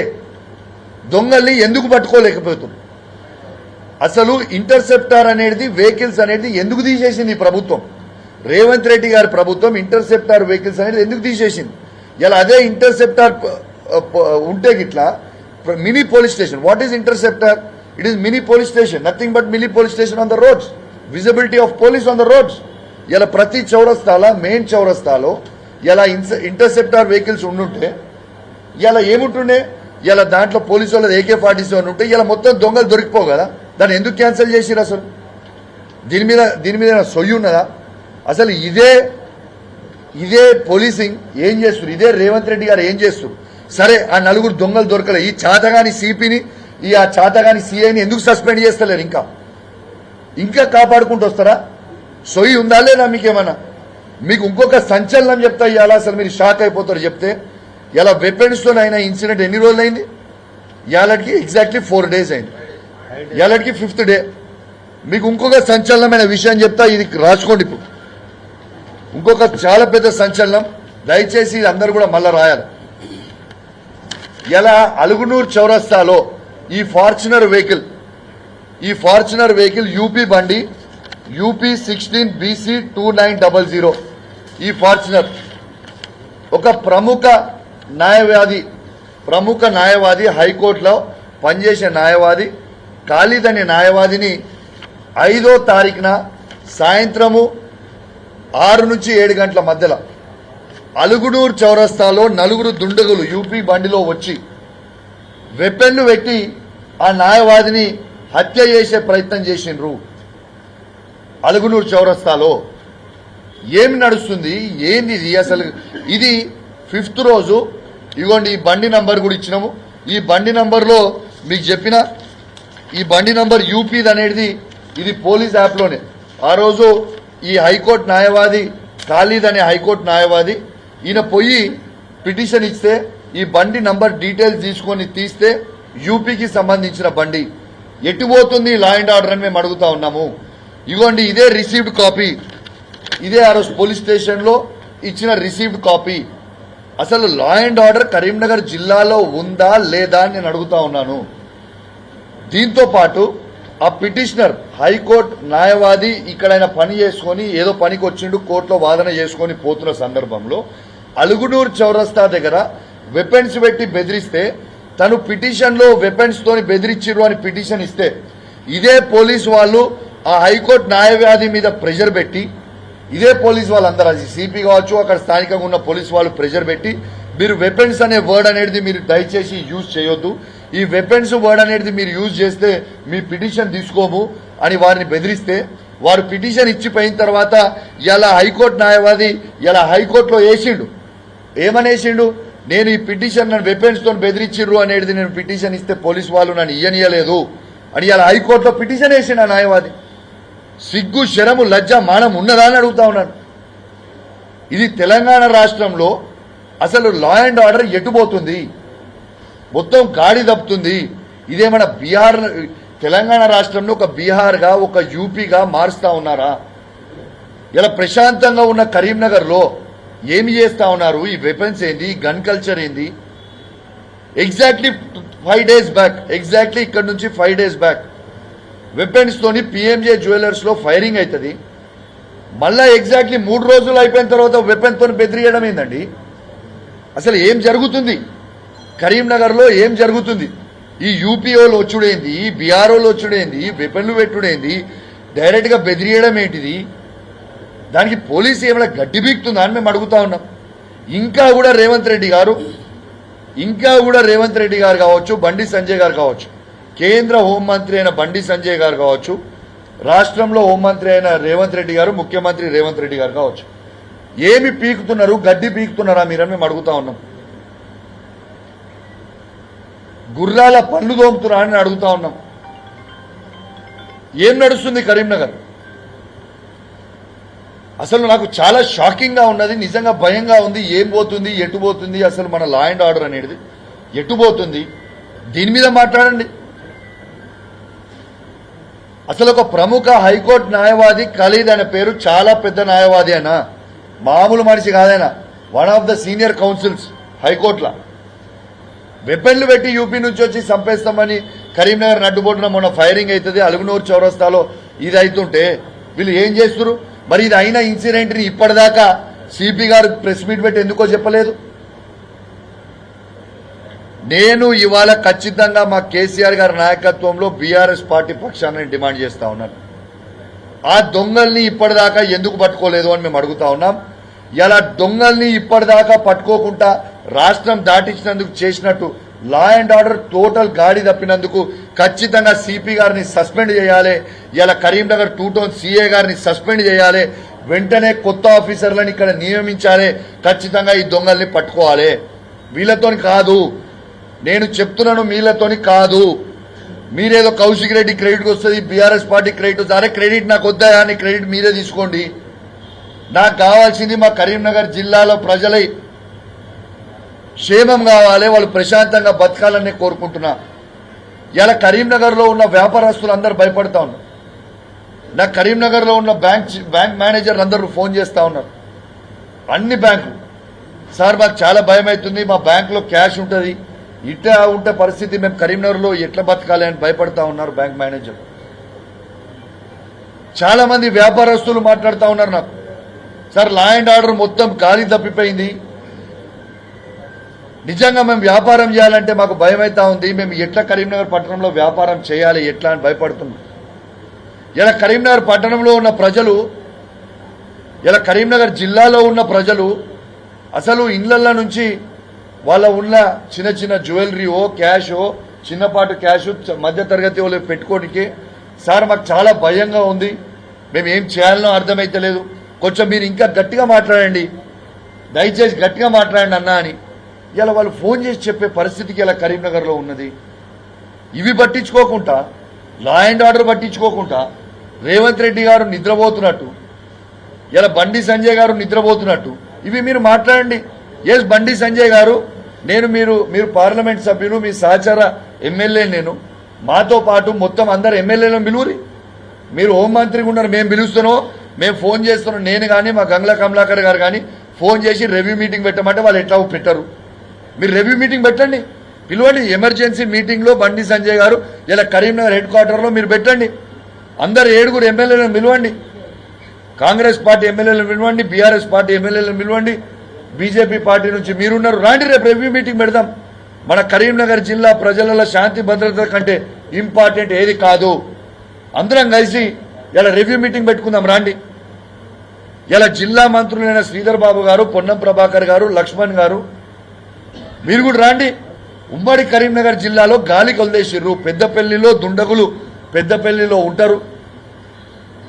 దొంగల్ని ఎందుకు పట్టుకోలేకపోతుంది? అసలు ఇంటర్సెప్టార్ అనేది వెహికల్స్ అనేది ఎందుకు తీసేసింది ఈ ప్రభుత్వం? రేవంత్ రెడ్డి గారి ప్రభుత్వం ఇంటర్సెప్టార్ వెహికల్స్ అనేది ఎందుకు తీసేసింది? ఇలా అదే ఇంటర్సెప్టార్ ఉంటే గిట్లా mini police station. What is interceptor? It is mini police station, nothing but mini police station on the roads, visibility of police on the roads. ఇలా ప్రతి చౌరస్తాలో, మెయిన్ చౌరస్తాలో ఇలా ఇంటర్సెప్టార్ వెహికల్స్ ఉండుంటే ఇలా ఏముంటుండే? ఇలా దాంట్లో పోలీసు వాళ్ళది AK-47 ఉంటే ఇలా మొత్తం దొంగలు దొరికిపోవు కదా? దాన్ని ఎందుకు క్యాన్సిల్ చేసిరు? అసలు దీని మీద సొయ్యి ఉన్నదా? అసలు ఇదే పోలీసింగ్ ఏం చేస్తారు? ఇదే రేవంత్ రెడ్డి గారు ఏం చేస్తారు? సరే, ఆ 4 దొంగలు దొరకలే, ఈ చాతగాని సిపిని, ఆ చాతగాని సిఐని ఎందుకు సస్పెండ్ చేస్తలేరు? ఇంకా కాపాడుకుంటూ వస్తారా? సొయ్యి ఉందా లేదా మీకేమన్నా? మీకు ఇంకొక సంచలనం చెప్తా ఇవాళ, అసలు మీరు షాక్ అయిపోతారు చెప్తే. ఇలా వెపన్స్తో అయిన ఇన్సిడెంట్ ఎన్ని రోజులు అయింది? ఇవాళకి ఎగ్జాక్ట్లీ 4 days అయింది. ఇవాళకి 5th డే. మీకు ఇంకొక సంచలనమైన విషయం చెప్తా, ఇది రాసుకోండి. ఇప్పుడు ఇంకొక చాలా పెద్ద సంచలనం, దయచేసి ఇది అందరూ కూడా మళ్ళా రాయాలి. ఇలా అలుగునూరు చౌరస్తాలో ఈ ఫార్చునర్ వెహికల్ యూపీ బండి యూపీ 16 BC 2900. ఈ ఫార్చునర్ ఒక ప్రముఖ న్యాయవాది హైకోర్టులో పనిచేసే న్యాయవాది ఖాళీద్ అనే న్యాయవాదిని 5వ తారీఖున సాయంత్రము 6 నుంచి 7 గంటల మధ్యలో అలుగునూరు చౌరస్తాలో 4 దుండగులు యూపీ బండిలో వచ్చి వెపన్లు పెట్టి ఆ న్యాయవాదిని హత్య చేసే ప్రయత్నం చేసిండ్రు. అలుగునూరు చౌరస్తాలో ఏమి నడుస్తుంది? ఏంది ఇది అసలు? ఇది 5th రోజు. ఇగోండి, ఈ బండి నంబర్ కూడా ఇచ్చినాము. ఈ బండి నంబర్లో మీకు చెప్పిన ఈ బండి నంబర్ యూపీది అనేది ఇది పోలీస్ యాప్లోనే. ఆ రోజు ఈ హైకోర్టు న్యాయవాది ఖాళీద్ అనే హైకోర్టు న్యాయవాది ఈయన పోయి పిటిషన్ ఇస్తే ఈ బండి నంబర్ డీటెయిల్స్ తీసుకొని తీస్తే యూపీకి సంబంధించిన బండి ఎటు పోతుంది లా అండ్ ఆర్డర్ అని మేము అడుగుతా ఉన్నాము. ఇగోండి, ఇదే రిసీవ్డ్ కాపీ, ఇదే ఆ రోజు పోలీస్ స్టేషన్లో ఇచ్చిన రిసీవ్డ్ కాపీ. అసలు లా అండ్ ఆర్డర్ కరీంనగర్ జిల్లాలో ఉందా లేదా అని నేను అడుగుతా ఉన్నాను. దీంతో పాటు ఆ పిటిషనర్ హైకోర్టు న్యాయవాది ఇక్కడ ఆయన పని చేసుకొని ఏదో పనికి వచ్చిండు, కోర్టులో వాదన చేసుకొని పోతున్న సందర్భంలో అలుగునూరు చౌరస్తా దగ్గర వెపన్స్ పెట్టి బెదిరిస్తే తను పిటిషన్లో వెపన్స్ తోని బెదిరించిరు అని పిటిషన్ ఇస్తే ఇదే పోలీసు వాళ్ళు ఆ హైకోర్టు న్యాయవాది మీద ప్రెషర్ పెట్టి, ఇదే పోలీసు వాళ్ళందరూ, అది సిపి కావచ్చు, అక్కడ స్థానికంగా ఉన్న పోలీసు వాళ్ళు ప్రెషర్ పెట్టి మీరు వెపన్స్ అనే వర్డ్ అనేది మీరు దయచేసి యూజ్ చేయొద్దు, ఈ వెపన్స్ వర్డ్ అనేది మీరు యూజ్ చేస్తే మీ పిటిషన్ తీసుకోము అని వారిని బెదిరిస్తే వారు పిటిషన్ ఇచ్చిపోయిన తర్వాత ఇలా హైకోర్టు న్యాయవాది ఇలా హైకోర్టులో వేసిండు. ఏమనేసిండు? నేను ఈ పిటిషన్ నన్ను వెపన్స్ తో బెదిరించిర్రు అనేది నేను పిటిషన్ ఇస్తే పోలీసు వాళ్ళు నన్ను ఇయ్యనియలేదు అని ఇలా హైకోర్టులో పిటిషన్ వేసిండు ఆ న్యాయవాది. సిగ్గు, శరము, లజ్జ, మానం ఉన్నదా అని అడుగుతా ఉన్నాను. ఇది తెలంగాణ రాష్ట్రంలో అసలు లా అండ్ ఆర్డర్ ఎటుపోతుంది? మొత్తం గాడి తప్పుతుంది. ఇదేమన్నా బీహార్, తెలంగాణ రాష్ట్రంలో ఒక బీహార్గా ఒక యూపీగా మారుస్తా ఉన్నారా? ఇలా ప్రశాంతంగా ఉన్న కరీంనగర్లో ఏమి చేస్తా ఉన్నారు? ఈ వెపన్స్ ఏంది? గన్ కల్చర్ ఏంది? ఎగ్జాక్ట్లీ 5 days బ్యాక్, ఎగ్జాక్ట్లీ ఇక్కడ నుంచి 5 days బ్యాక్ వెపన్స్ తోని పిఎంజే జ్యువెలర్స్ లో ఫైరింగ్ అవుతుంది. మళ్ళా ఎగ్జాక్ట్లీ 3 రోజులు అయిపోయిన తర్వాత వెపన్ తోని బెదిరియడం ఏందండి? అసలు ఏం జరుగుతుంది కరీంనగర్ లో? ఏం జరుగుతుంది? ఈ యూపీఓలు వచ్చుడేంది, ఈ బీఆర్ఓలు వచ్చుడేంది, వెపన్లు పెట్టుడేంది, డైరెక్ట్ గా బెదిరియడం ఏంటిది? దానికి పోలీసు ఏమైనా గడ్డి బీక్తుందా అని మేము అడుగుతా ఉన్నాం. ఇంకా కూడా రేవంత్ రెడ్డి గారు కావచ్చు, బండి సంజయ్ గారు కావచ్చు, కేంద్ర హోంమంత్రి అయిన బండి సంజయ్ గారు కావచ్చు, రాష్ట్రంలో హోంమంత్రి అయిన రేవంత్ రెడ్డి గారు, ముఖ్యమంత్రి రేవంత్ రెడ్డి గారు కావచ్చు, ఏమి పీకుతున్నారు? గడ్డి పీకుతున్నారా మీరని మేము అడుగుతా ఉన్నాం. గుర్రాల పళ్ళు దోముతున్నా అని అడుగుతా ఉన్నాం. ఏం నడుస్తుంది కరీంనగర్? అసలు నాకు చాలా షాకింగ్ గా ఉన్నది, నిజంగా భయంగా ఉంది. ఏం పోతుంది, ఎటు పోతుంది అసలు మన లా అండ్ ఆర్డర్ అనేది? ఎటు పోతుంది? దీని మీద మాట్లాడండి. అసలు ఒక ప్రముఖ హైకోర్టు న్యాయవాది ఖాళీద్ అనే పేరు, చాలా పెద్ద న్యాయవాది అయినా, మామూలు మనిషి కాదైనా, one of the senior counsels హైకోర్టులో వెపన్లు పెట్టి యూపీ నుంచి వచ్చి చంపేస్తామని కరీంనగర్ నడ్డుబొట్టున మొన్న ఫైరింగ్ అవుతుంది, అలుగునూరు చౌరస్తాలో ఇది అవుతుంటే వీళ్ళు ఏం చేస్తున్నారు? మరి ఇది అయిన ఇన్సిడెంట్ని ఇప్పటిదాకా సిపి గారు ప్రెస్ మీట్ పెట్టి ఎందుకో చెప్పలేదు? నేను ఇవాళ ఖచ్చితంగా మా కేసీఆర్ గారి నాయకత్వంలో బీఆర్ఎస్ పార్టీ పక్షాన్ని డిమాండ్ చేస్తా ఉన్నాను. ఆ దొంగల్ని ఇప్పటిదాకా ఎందుకు పట్టుకోలేదు అని మేము అడుగుతా ఉన్నాం. ఇలా దొంగల్ని ఇప్పటిదాకా పట్టుకోకుండా రాష్ట్రం దాటించినందుకు చేసినట్టు లా అండ్ ఆర్డర్ టోటల్ గాడి తప్పినందుకు ఖచ్చితంగా సిపి గారిని సస్పెండ్ చేయాలి. ఇలా కరీంనగర్ 2 టౌన్ సిఏ గారిని సస్పెండ్ చేయాలి. వెంటనే కొత్త ఆఫీసర్లను ఇక్కడ నియమించాలి. ఖచ్చితంగా ఈ దొంగల్ని పట్టుకోవాలి. వీళ్ళతోని కాదు, నేను చెప్తున్నాను, వీళ్ళతోని కాదు. మీరేదో కౌశిక్ రెడ్డి క్రెడిట్ వస్తుంది, బీఆర్ఎస్ పార్టీ క్రెడిట్ వస్తుంది. అరే క్రెడిట్ నాకు వద్దా అని క్రెడిట్ మీరే తీసుకోండి. నాకు కావాల్సింది మా కరీంనగర్ జిల్లాలో ప్రజల క్షేమం కావాలి, వాళ్ళు ప్రశాంతంగా బతకాలని కోరుకుంటున్నా. ఇలా కరీంనగర్లో ఉన్న వ్యాపారస్తులు అందరూ భయపడతా ఉన్నారు. నాకు కరీంనగర్లో ఉన్న బ్యాంక్ మేనేజర్లు అందరూ ఫోన్ చేస్తూ ఉన్నారు, అన్ని బ్యాంకులు. సార్ మాకు చాలా భయం అవుతుంది, మా బ్యాంకులో క్యాష్ ఉంటుంది, ఇట్లా ఉంటే పరిస్థితి మేము కరీంనగర్లో ఎట్లా బతకాలి అని భయపడతా ఉన్నారు బ్యాంక్ మేనేజర్. చాలా మంది వ్యాపారస్తులు మాట్లాడుతూ ఉన్నారు నాకు, సార్ లా అండ్ ఆర్డర్ మొత్తం గాలి తప్పిపోయింది, నిజంగా మేము వ్యాపారం చేయాలంటే మాకు భయం అవుతా ఉంది, మేము ఎట్లా కరీంనగర్ పట్టణంలో వ్యాపారం చేయాలి ఎట్లా అని భయపడుతున్నాం. ఇలా కరీంనగర్ పట్టణంలో ఉన్న ప్రజలు, ఇలా కరీంనగర్ జిల్లాలో ఉన్న ప్రజలు అసలు ఇళ్ల నుంచి వాళ్ళ ఉన్న చిన్న చిన్న జ్యువెలరీయో క్యాషో చిన్నపాటు క్యాష్ మధ్యతరగతి వాళ్ళు పెట్టుకోనికి సార్ మాకు చాలా భయంగా ఉంది, మేము ఏం చేయాలనో అర్థమైతలేదు, కొంచెం మీరు ఇంకా గట్టిగా మాట్లాడండి, దయచేసి గట్టిగా మాట్లాడండి అన్నా అని ఇలా వాళ్ళు ఫోన్ చేసి చెప్పే పరిస్థితికి ఇలా కరీంనగర్లో ఉన్నది. ఇవి పట్టించుకోకుండా, లా అండ్ ఆర్డర్ పట్టించుకోకుండా రేవంత్ రెడ్డి గారు నిద్రపోతున్నట్టు, ఇలా బండి సంజయ్ గారు నిద్రపోతున్నట్టు ఇవి మీరు మాట్లాడండి. ఎస్ బండి సంజయ్ గారు, నేను మీరు పార్లమెంట్ సభ్యులు, మీ సహచర ఎమ్మెల్యే, నేను మాతో పాటు మొత్తం అందరు ఎమ్మెల్యేలను పిలువురి. మీరు హోంమంత్రిగా ఉన్నారు, మేము పిలుస్తున్నాం, మేము ఫోన్ చేస్తున్నాం, నేను కానీ మా గంగ్లా కమలాకర్ గారు కానీ ఫోన్ చేసి రివ్యూ మీటింగ్ పెట్టమంటే వాళ్ళు ఎట్లా పెట్టరు. మీరు రివ్యూ మీటింగ్ పెట్టండి, పిలవండి. ఎమర్జెన్సీ మీటింగ్లో బండి సంజయ్ గారు ఇలా కరీంనగర్ హెడ్ క్వార్టర్లో మీరు పెట్టండి. అందరు 7 ఎమ్మెల్యేలను పిలవండి, కాంగ్రెస్ పార్టీ ఎమ్మెల్యేలను పిలవండి, బీఆర్ఎస్ పార్టీ ఎమ్మెల్యేలను పిలవండి, బీజేపీ పార్టీ నుంచి మీరున్నారు, రాండి రేపు రివ్యూ మీటింగ్ పెడదాం. మన కరీంనగర్ జిల్లా ప్రజల శాంతి భద్రత కంటే ఇంపార్టెంట్ ఏది కాదు. అందరం కలిసి ఇలా రివ్యూ మీటింగ్ పెట్టుకుందాం రండి. ఇలా జిల్లా మంత్రులైన శ్రీధర్ బాబు గారు, పొన్నం ప్రభాకర్ గారు, లక్ష్మణ్ గారు మీరు కూడా రండి. ఉమ్మడి కరీంనగర్ జిల్లాలో గాలికి వదిలేసిర్రు. పెద్దపల్లిలో దుండగులు పెద్దపల్లిలో ఉంటారు.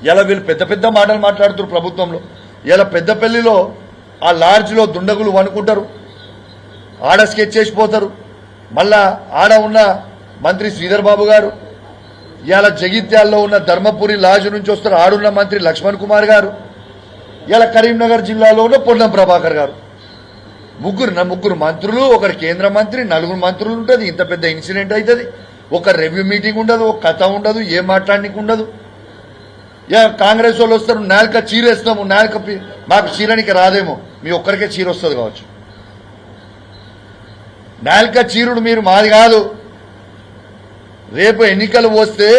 ఇలా వీళ్ళు పెద్ద పెద్ద మాటలు మాట్లాడుతారు ప్రభుత్వంలో. ఇలా పెద్దపల్లిలో ఆ లాడ్జ్లో దుండగులు వనుకుంటారు, ఆడ స్కెచ్ చేసిపోతారు. మళ్ళా ఆడ ఉన్న మంత్రి శ్రీధర్ బాబు గారు, ఇలా జగిత్యాల్లో ఉన్న ధర్మపురి లాడ్జ్ నుంచి వస్తారు, ఆడున్న మంత్రి లక్ష్మణ్ కుమార్ గారు, ఇలా కరీంనగర్ జిల్లాలో ఉన్న పొన్నం ప్రభాకర్ గారు. ముగ్గురు మంత్రులు, ఒకరు కేంద్ర మంత్రి, 4 మంత్రులు ఉంటుంది. ఇంత పెద్ద ఇన్సిడెంట్ అవుతుంది, ఒక రివ్యూ మీటింగ్ ఉండదు, ఒక కథ ఉండదు, ఏం మాట్లాడడానికి ఉండదు. కాంగ్రెస్ వాళ్ళు వస్తారు, నాలుక చీరేస్తాము, మాకు చీరనికి రాదేమో, మీ ఒక్కరికే చీర వస్తుంది కావచ్చు. నాలుక చీరుడు మీరు మాది కాదు. రేపు ఎన్నికలు వస్తే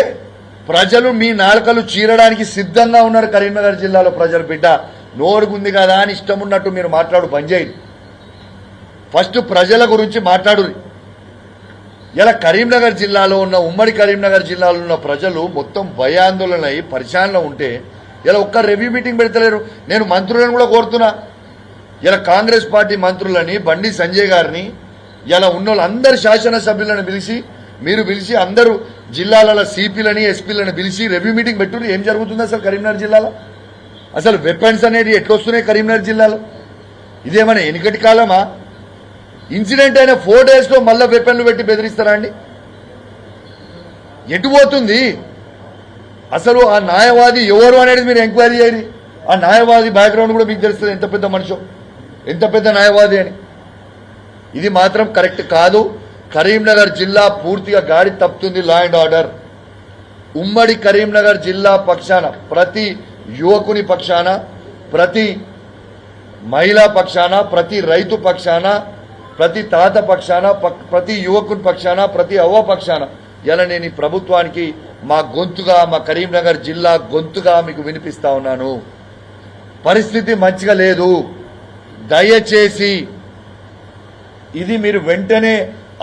ప్రజలు మీ నాలుకలు చీరడానికి సిద్ధంగా ఉన్నారు. కరీంనగర్ జిల్లాలో ప్రజలు బిడ్డ నోరుకుంది కదా అని ఇష్టం ఉన్నట్టు మీరు మాట్లాడు బంద్ చేయండి. ఫస్ట్ ప్రజల గురించి మాట్లాడు. ఇలా కరీంనగర్ జిల్లాలో ఉన్న ఉమ్మడి కరీంనగర్ జిల్లాలో ఉన్న ప్రజలు మొత్తం భయాందోళన అయి పరిశానలో ఉంటే ఇలా ఒక్క రివ్యూ మీటింగ్ పెడతలేరు. నేను మంత్రులను కూడా కోరుతున్నా, ఇలా కాంగ్రెస్ పార్టీ మంత్రులని, బండి సంజయ్ గారిని, ఇలా ఉన్న వాళ్ళందరు శాసనసభ్యులను పిలిచి అందరూ జిల్లాల సిపిలని, ఎస్పీలను పిలిచి రివ్యూ మీటింగ్ పెట్టుకుని ఏం జరుగుతుంది అసలు కరీంనగర్ జిల్లాలో, అసలు వెపన్స్ అనేది ఎట్లొస్తున్నాయి కరీంనగర్ జిల్లాలో. ఇదేమైనా ఎన్నికటి కాలమా? ఇన్సిడెంట్ అయిన 4 డేస్లో మళ్ళీ వెపన్లు పెట్టి బెదిరిస్తారా అండి? ఎటు పోతుంది అసలు? ఆ న్యాయవాది ఎవరు అనేది మీరు ఎంక్వైరీ చేయండి. ఆ న్యాయవాది బ్యాక్గ్రౌండ్ కూడా మీకు తెలుస్తుంది, ఎంత పెద్ద మనిషో, ఎంత పెద్ద న్యాయవాది అని. ఇది మాత్రం కరెక్ట్ కాదు. కరీంనగర్ జిల్లా పూర్తిగా గాడి తప్పుతుంది లా అండ్ ఆర్డర్. ఉమ్మడి కరీంనగర్ జిల్లా పక్షాన, ప్రతి యువకుని పక్షాన, ప్రతి మహిళా పక్షాన, ప్రతి రైతు పక్షాన, ప్రతి తాత పక్షాన, ప్రతి యువకుని పక్షాన, ప్రతి అవ్వ పక్షాన ఇలా నేను ఈ ప్రభుత్వానికి మా గొంతుగా, మా కరీంనగర్ జిల్లా గొంతుగా మీకు వినిపిస్తా ఉన్నాను. పరిస్థితి మంచిగా లేదు. దయచేసి ఇది మీరు వెంటనే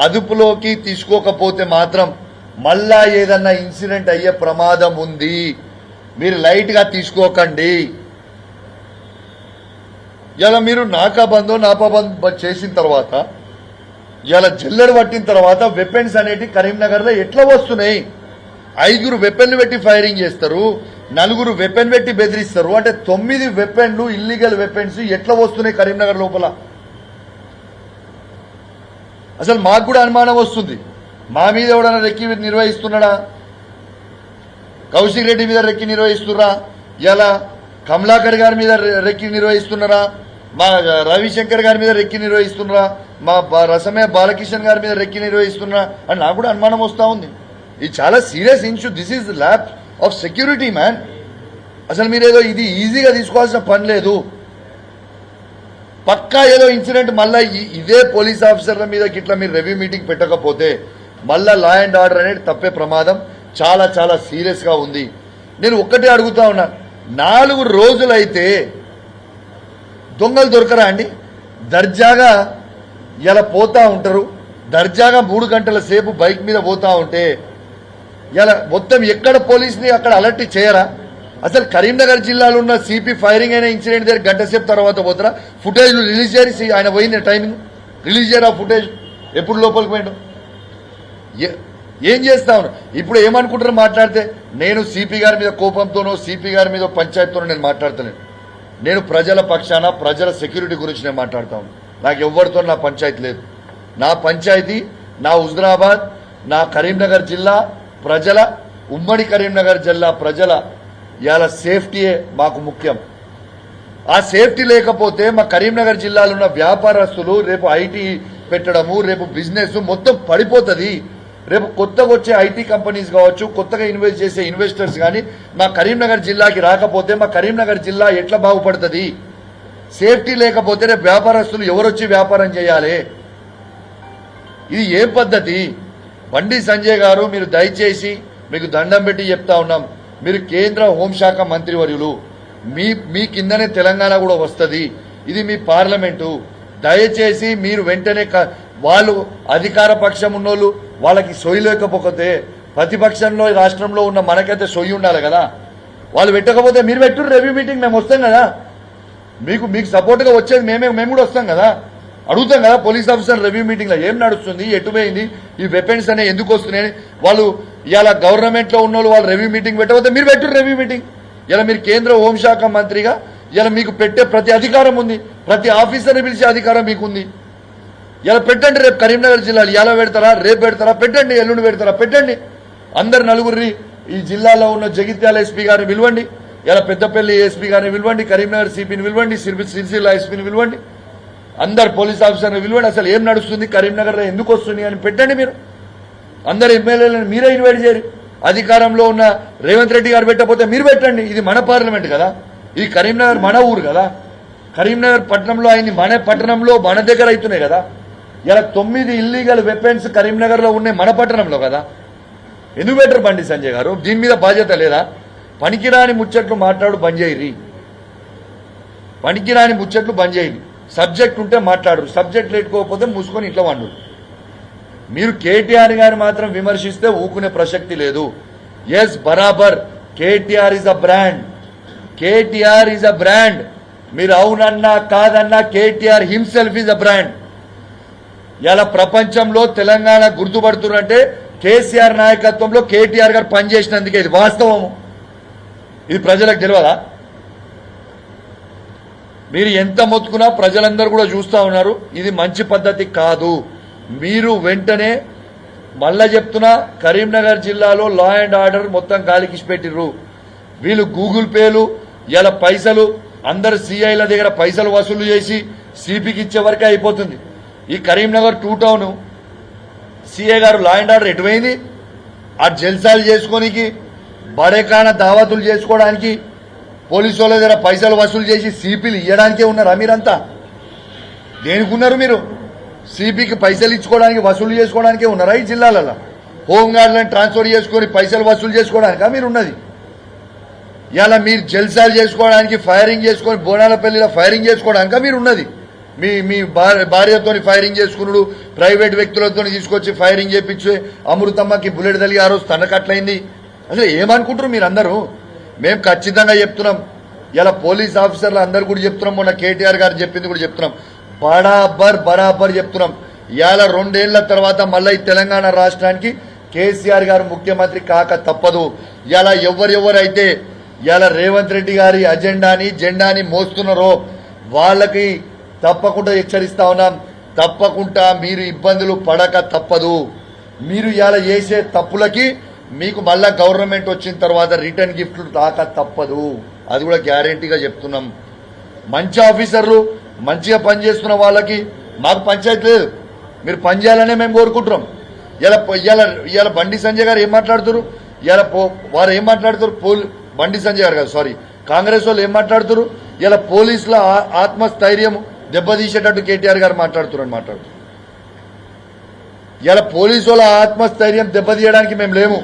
అదుపులోకి తీసుకోకపోతే మాత్రం మళ్ళా ఏదన్నా ఇన్సిడెంట్ అయ్యే ప్రమాదం ఉంది. మీరు లైట్గా తీసుకోకండి. ఇలా మీరు నాకాబందో నాపాబంద్ చేసిన తర్వాత, ఇలా జల్లెడు పట్టిన తర్వాత వెపన్స్ అనేటి కరీంనగర్లో ఎట్లా వస్తున్నాయి? 5 వెపన్లు పెట్టి ఫైరింగ్ చేస్తారు, 4 వెపన్ పెట్టి బెదిరిస్తారు. అంటే 9 వెపన్లు, ఇల్లీగల్ వెపన్స్ ఎట్లా వస్తున్నాయి కరీంనగర్ లోపల? అసలు మాకు కూడా అనుమానం వస్తుంది. మా మీద ఎవడన్నా రెక్కి నిర్వహిస్తున్నాడా? కౌశిక్ రెడ్డి మీద రెక్కి నిర్వహిస్తున్నారా? ఇలా కమలాకర్ గారి మీద రెక్కి నిర్వహిస్తున్నారా? మా రవిశంకర్ గారి మీద రెక్కి నిర్వహిస్తున్నారా? మా రసమే బాలకిషన్ గారి మీద రెక్కి నిర్వహిస్తున్నారా అని నాకు కూడా అనుమానం వస్తూ ఉంది. ఇది చాలా serious issue. This is lab of security man. అసలు మీరేదో ఇది ఈజీగా తీసుకోవాల్సిన పని లేదు. పక్కా ఏదో ఇన్సిడెంట్ మళ్ళీ ఇదే పోలీస్ ఆఫీసర్ల మీద ఇట్లా మీరు రివ్యూ మీటింగ్ పెట్టకపోతే మళ్ళా లా అండ్ ఆర్డర్ అనేది తప్పే ప్రమాదం చాలా చాలా సీరియస్ గా ఉంది. నేను ఒక్కటే అడుగుతా ఉన్నా, 4 రోజులైతే దొంగలు దొరకరా అండి? దర్జాగా ఇలా పోతా ఉంటారు, దర్జాగా 3 గంటల సేపు బైక్ మీద పోతా ఉంటే ఇలా మొత్తం ఎక్కడ పోలీసుని అక్కడ అలర్ట్ చేయరా? అసలు కరీంనగర్ జిల్లాలో ఉన్న సిపి ఫైరింగ్ అయిన ఇన్సిడెంట్ దగ్గర గంట సేపు తర్వాత పోతారా? ఫుటేజ్ రిలీజ్ చేసి ఆయన పోయిన టైమింగ్ రిలీజ్ చేయరా? ఫుటేజ్ ఎప్పుడు లోపలికి పోయిండు? ఏం చేస్తా ఉన్నా? ఇప్పుడు ఏమనుకుంటారో మాట్లాడితే నేను సిపి గారి మీద కోపంతోనో సిపి గారి మీద పంచాయతీతోనో నేను మాట్లాడతలేను. నేను ప్రజల పక్షాన ప్రజల సెక్యూరిటీ గురించి నేను మాట్లాడుతా ఉన్నా. నాకు ఎవరితో నా పంచాయతీ లేదు. నా పంచాయతీ నా హుజురాబాద్, నా కరీంనగర్ జిల్లా ప్రజల, ఉమ్మడి కరీంనగర్ జిల్లా ప్రజల ఇవాళ సేఫ్టీయే మాకు ముఖ్యం. ఆ సేఫ్టీ లేకపోతే మా కరీంనగర్ జిల్లాలో ఉన్న వ్యాపారస్తులు రేపు ఐటీ పెట్టడము, రేపు బిజినెస్ మొత్తం పడిపోతుంది. రేపు కొత్తగా వచ్చే ఐటీ కంపెనీస్ కావచ్చు, కొత్తగా ఇన్వెస్ట్ చేసే ఇన్వెస్టర్స్ కానీ మా కరీంనగర్ జిల్లాకి రాకపోతే మా కరీంనగర్ జిల్లా ఎట్లా బాగుపడుతుంది? సేఫ్టీ లేకపోతే రేపు వ్యాపారస్తులు ఎవరొచ్చి వ్యాపారం చేయాలి? ఇది ఏం పద్ధతి? బండి సంజయ్ గారు, మీరు దయచేసి మీకు దండం పెట్టి చెప్తా ఉన్నాం, మీరు కేంద్ర హోంశాఖ మంత్రివర్యులు, మీ కిందనే తెలంగాణ కూడా వస్తుంది. ఇది మీ పార్లమెంటు. దయచేసి మీరు వెంటనే వాళ్ళు అధికార పక్షం ఉన్నోళ్ళు వాళ్ళకి సొయ్యి లేకపోతే ప్రతిపక్షంలో రాష్ట్రంలో ఉన్న మనకైతే సొయ్యి ఉండాలి కదా. వాళ్ళు పెట్టకపోతే మీరు పెట్టు రివ్యూ మీటింగ్, మేము వస్తాం కదా. మీకు సపోర్ట్గా వచ్చేది మేము కూడా వస్తాం కదా. అడుగుతాం కదా పోలీస్ ఆఫీసర్ రివ్యూ మీటింగ్లో ఏం నడుస్తుంది, ఎటుపోయింది, ఈ వెపన్స్ అనేవి ఎందుకు వస్తున్నాయని. వాళ్ళు ఇవాళ గవర్నమెంట్లో ఉన్న వాళ్ళు రివ్యూ మీటింగ్ పెట్టకపోతే మీరు పెట్టు రివ్యూ మీటింగ్. ఇలా మీరు కేంద్ర హోంశాఖ మంత్రిగా ఇలా మీకు పెట్టే ప్రతి అధికారం ఉంది, ప్రతి ఆఫీసర్ని పిలిచే అధికారం మీకుంది. ఇలా పెట్టండి. రేపు కరీంనగర్ జిల్లాలో ఇలా పెడతారా, రేపు పెడతారా, పెట్టండి. ఎల్లుండి పెడతారా, పెట్టండి. అందరు నలుగురి ఈ జిల్లాలో ఉన్న జగిత్యాల ఎస్పీ గారిని పిలవండి, ఇలా పెద్దపల్లి ఎస్పీ గారిని పిలవండి, కరీంనగర్ సిపిని పిలవండి, సిరిసిల్ల ఎస్పీని పిలవండి, అందరు పోలీస్ ఆఫీసర్ని పిలవండి. అసలు ఏం నడుస్తుంది కరీంనగర్లో, ఎందుకు వస్తుంది అని పెట్టండి. మీరు అందరు ఎమ్మెల్యేలను మీరే ఇన్వైట్ చేయరు. అధికారంలో ఉన్న రేవంత్ రెడ్డి గారు పెట్టకపోతే మీరు పెట్టండి. ఇది మన పార్లమెంట్ కదా, ఈ కరీంనగర్ మన ఊరు కదా. కరీంనగర్ పట్టణంలో అయింది, మన పట్టణంలో మన దగ్గర అవుతున్నాయి కదా. ఇలా 9 ఇల్లీగల్ వెపన్స్ కరీంనగర్లో ఉన్నాయి మన పట్టణంలో కదా. ఎందుకు పెట్టరు బండి సంజయ్ గారు? దీని మీద బాధ్యత లేదా? పనికిరాని ముచ్చట్లు మాట్లాడు బంద్ చేయరి. పనికిరాని ముచ్చట్లు బంద్ చేయరు. సబ్జెక్ట్ ఉంటే మాట్లాడరు, సబ్జెక్ట్ లేకపోతే మూసుకొని ఇంట్లో వండు. మీరు కేటీఆర్ గారు మాత్రం విమర్శిస్తే ఊకునే ప్రసక్తి లేదు. ఎస్, బరాబర్, KTR is a brand. KTR is a brand. మీరు అవునన్నా కాదన్నా KTR himself is a brand. ఇలా ప్రపంచంలో తెలంగాణ గుర్తుపడుతున్నట్టే కేసీఆర్ నాయకత్వంలో కేటీఆర్ గారు పనిచేసినందుకే. ఇది వాస్తవము, ఇది ప్రజలకు తెలియదా? మీరు ఎంత మొత్తుకున్నా ప్రజలందరూ కూడా చూస్తూ ఉన్నారు. ఇది మంచి పద్ధతి కాదు. మీరు వెంటనే మళ్ళా చెప్తున్నా, కరీంనగర్ జిల్లాలో లా అండ్ ఆర్డర్ మొత్తం గాలికి పెట్టిర్రు. వీళ్ళు గూగుల్ పేలు ఇలా పైసలు అందరు సిఐల దగ్గర పైసలు వసూలు చేసి సిపికి ఇచ్చే వరకే అయిపోతుంది. ఈ కరీంనగర్ 2 టౌన్ సిఐ గారు లా అండ్ ఆర్డర్ ఎటువైంది? ఆ జల్సాలు చేసుకోనికి, బడేకాన దావతులు చేసుకోవడానికి పోలీసు వాళ్ళ దగ్గర పైసలు వసూలు చేసి సిపిలు ఇవ్వడానికే ఉన్నారా మీరంతా? దేనికి ఉన్నారు మీరు? సిపికి పైసలు ఇచ్చుకోవడానికి, వసూలు చేసుకోవడానికే ఉన్నారా ఈ జిల్లాలలో? హోంగార్డులను ట్రాన్స్ఫర్ చేసుకొని పైసలు వసూలు చేసుకోవడానికా మీరు ఉన్నది? ఇలా మీరు జల్సాలు చేసుకోవడానికి, ఫైరింగ్ చేసుకొని బోనాలపల్లిలో ఫైరింగ్ చేసుకోవడానికా మీరు ఉన్నది? మీ భార్యతో ఫైరింగ్ చేసుకున్నాడు, ప్రైవేట్ వ్యక్తులతో తీసుకొచ్చి ఫైరింగ్ చేపించి అమృతమ్మకి బుల్లెట్ తగిలి ఆ రోజు తనకట్లయింది. అసలు ఏమనుకుంటారు మీరందరూ? మేము ఖచ్చితంగా చెప్తున్నాం, ఇలా పోలీస్ ఆఫీసర్లు అందరు కూడా చెప్తున్నాం, మొన్న కేటీఆర్ గారు చెప్పింది కూడా చెప్తున్నాం, బరాబర్ చెప్తున్నాం. ఇవాళ 2 ఏళ్ల తర్వాత మళ్ళీ ఈ తెలంగాణ రాష్ట్రానికి కేసీఆర్ గారు ముఖ్యమంత్రి కాక తప్పదు. ఇలా ఎవరైతే ఇలా రేవంత్ రెడ్డి గారి జెండాని మోస్తున్నారో వాళ్ళకి తప్పకుండా హెచ్చరిస్తా ఉన్నాం. తప్పకుండా మీరు ఇబ్బందులు పడక తప్పదు. మీరు ఇలా చేసే తప్పులకి మీకు మళ్ళా గవర్నమెంట్ వచ్చిన తర్వాత రిటర్న్ గిఫ్ట్లు రాక తప్పదు. అది కూడా గ్యారెంటీగా చెప్తున్నాం. మంచి ఆఫీసర్లు మంచిగా పనిచేస్తున్న వాళ్ళకి మాకు పంచాయతీ లేదు, మీరు పనిచేయాలనే మేము కోరుకుంటున్నాం. ఇలా బండి సంజయ్ గారు ఏం మాట్లాడుతారు, వారు ఏం మాట్లాడుతారు, బండి సంజయ్ గారు కాదు సారీ కాంగ్రెస్ వాళ్ళు ఏం మాట్లాడుతారు, ఇలా పోలీసుల ఆత్మస్థైర్యం దెబ్బతీసేటట్టు కేటీఆర్ గారు మాట్లాడుతున్నారు. ఇలా పోలీసు వాళ్ళ ఆత్మస్థైర్యం దెబ్బతీయడానికి మేము లేము.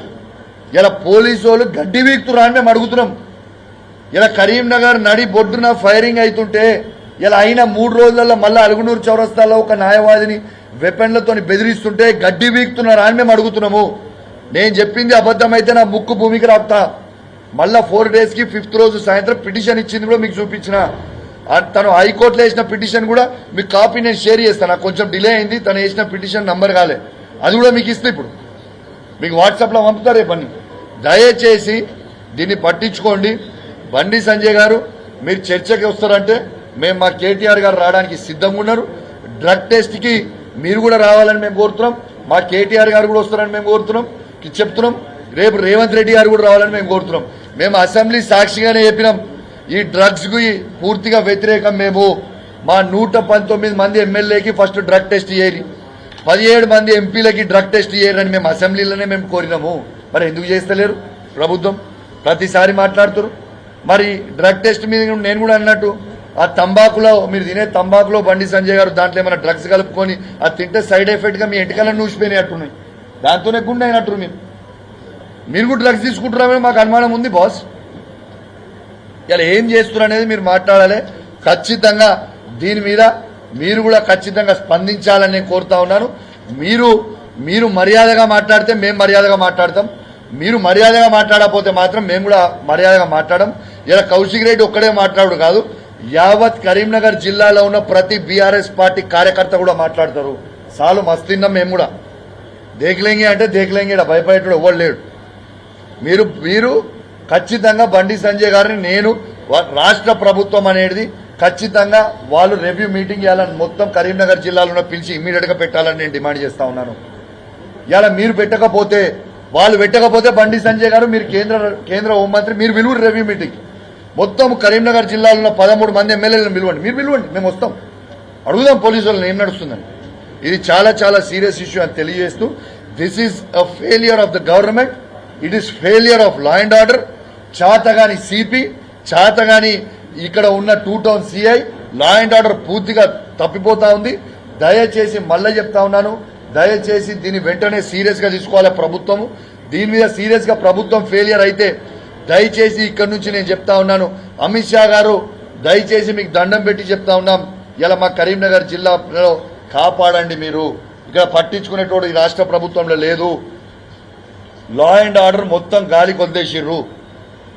ఇలా పోలీసు వాళ్ళు గడ్డి వీక్తురా అని మేము అడుగుతున్నాం. ఇలా కరీంనగర్ నడి బొడ్డున ఫైరింగ్ అవుతుంటే ఇలా అయిన 3 రోజులలో మళ్ళీ అలుగునూరు చౌరస్తాలో ఒక న్యాయవాదిని వెపన్లతో బెదిరిస్తుంటే గడ్డి వీక్తున్నారా అని మేము అడుగుతున్నాము. నేను చెప్పింది అబద్ధమైతే నా ముక్కు భూమికి రాపుతా. మళ్ళా 4 days కి 5th రోజు సాయంత్రం పిటిషన్ ఇచ్చింది కూడా మీకు చూపించిన. తను హైకోర్టులో వేసిన పిటిషన్ కూడా మీకు కాపీ నేను షేర్ చేస్తాను. నాకు కొంచెం డిలే అయింది, తను వేసిన పిటిషన్ నంబర్ కాలే, అది కూడా మీకు ఇస్తే ఇప్పుడు మీకు వాట్సాప్లో పంపుతారు రేపని. దయచేసి దీన్ని పట్టించుకోండి. బండి సంజయ్ గారు మీరు చర్చకి వస్తారంటే మేము మా కేటీఆర్ గారు రావడానికి సిద్ధంగా ఉన్నారు. డ్రగ్ టెస్ట్కి మీరు కూడా రావాలని మేము కోరుతున్నాం. మా కేటీఆర్ గారు కూడా వస్తారని మేము చెప్తున్నాం. రేపు రేవంత్ రెడ్డి గారు కూడా రావాలని మేము కోరుతున్నాం. మేము అసెంబ్లీ సాక్షిగానే చెప్పినాం, ఈ డ్రగ్స్కి పూర్తిగా వ్యతిరేకం. మేము మా 119 మంది ఎమ్మెల్యేకి ఫస్ట్ డ్రగ్ టెస్ట్ చేయాలి, 17 మంది ఎంపీలకి డ్రగ్ టెస్ట్ చేయాలని మేము అసెంబ్లీలోనే మేము కోరినాము. మరి ఎందుకు చేస్తలేరు ప్రభుత్వం? ప్రతిసారి మాట్లాడుతారు. మరి డ్రగ్ టెస్ట్ మీద నేను కూడా అన్నట్టు ఆ తంబాకులో మీరు తినే తంబాకులో బండి సంజయ్ గారు దాంట్లో ఏమైనా డ్రగ్స్ కలుపుకొని అది తింటే సైడ్ ఎఫెక్ట్గా మీ ఎంటికలను నూసిపోయినట్టున్నాయి, దాంతోనే గుండె అయినట్టు మీరు కూడా డ్రగ్స్ తీసుకుంటున్నారని మాకు అనుమానం ఉంది బాస్. ఇలా ఏం చేస్తున్నారు అనేది మీరు మాట్లాడాలి. ఖచ్చితంగా దీని మీద మీరు కూడా ఖచ్చితంగా స్పందించాలని నేను కోరుతా ఉన్నాను. మీరు మర్యాదగా మాట్లాడితే మేము మర్యాదగా మాట్లాడతాం, మీరు మర్యాదగా మాట్లాడకపోతే మాత్రం మేము కూడా మర్యాదగా మాట్లాడడం. ఇలా కౌశిక్ రెడ్డి ఒక్కడే మాట్లాడు కాదు, యావత్ కరీంనగర్ జిల్లాలో ఉన్న ప్రతి బీఆర్ఎస్ పార్టీ కార్యకర్త కూడా మాట్లాడతారు. చాలు మస్తున్నాం మేము కూడా. దేఖలేంగే అంటే దేఖలేంగే, భయపడేటోడు ఎవరు లేడు. మీరు ఖచ్చితంగా బండి సంజయ్ గారిని నేను రాష్ట్ర ప్రభుత్వం అనేది ఖచ్చితంగా వాళ్ళు రివ్యూ మీటింగ్ చేయాలని మొత్తం కరీంనగర్ జిల్లాలో పిలిచి ఇమ్మీడియట్ గా పెట్టాలని నేను డిమాండ్ చేస్తా ఉన్నాను. ఇలా మీరు పెట్టకపోతే వాళ్ళు పెట్టకపోతే బండి సంజయ్ గారు మీరు కేంద్ర హోంమంత్రి మీరు పిలువురు రివ్యూ మీటింగ్. మొత్తం కరీంనగర్ జిల్లాలో ఉన్న 13 మంది ఎమ్మెల్యేలను పిలవండి, మీరు పిలవండి, మేము వస్తాం, అడుగుదాం పోలీసు వాళ్ళని ఏం నడుస్తుందని. ఇది చాలా చాలా సీరియస్ ఇష్యూ అని తెలియజేస్తూ this is a failure of the government, it is failure of law and order. చాతగాని సిపి, చాతగాని ఇక్కడ ఉన్న 2 town CI, law and order పూర్తిగా తప్పిపోతా ఉంది. దయచేసి మళ్ళీ చెప్తా ఉన్నాను, దయచేసి దీన్ని వెంటనే సీరియస్ గా తీసుకోవాలి ప్రభుత్వము. దీని మీద సీరియస్ గా ప్రభుత్వం ఫెయిలియర్ అయితే దయచేసి ఇక్కడి నుంచి నేను చెప్తా ఉన్నాను, అమిత్ షా గారు దయచేసి మీకు దండం పెట్టి చెప్తా ఉన్నాం, ఇలా మా కరీంనగర్ జిల్లాలో కాపాడండి. మీరు ఇక్కడ పట్టించుకునేటోడు ఈ రాష్ట్ర ప్రభుత్వంలో లేదు. లా అండ్ ఆర్డర్ మొత్తం గాలి కొద్దేసిర్రు.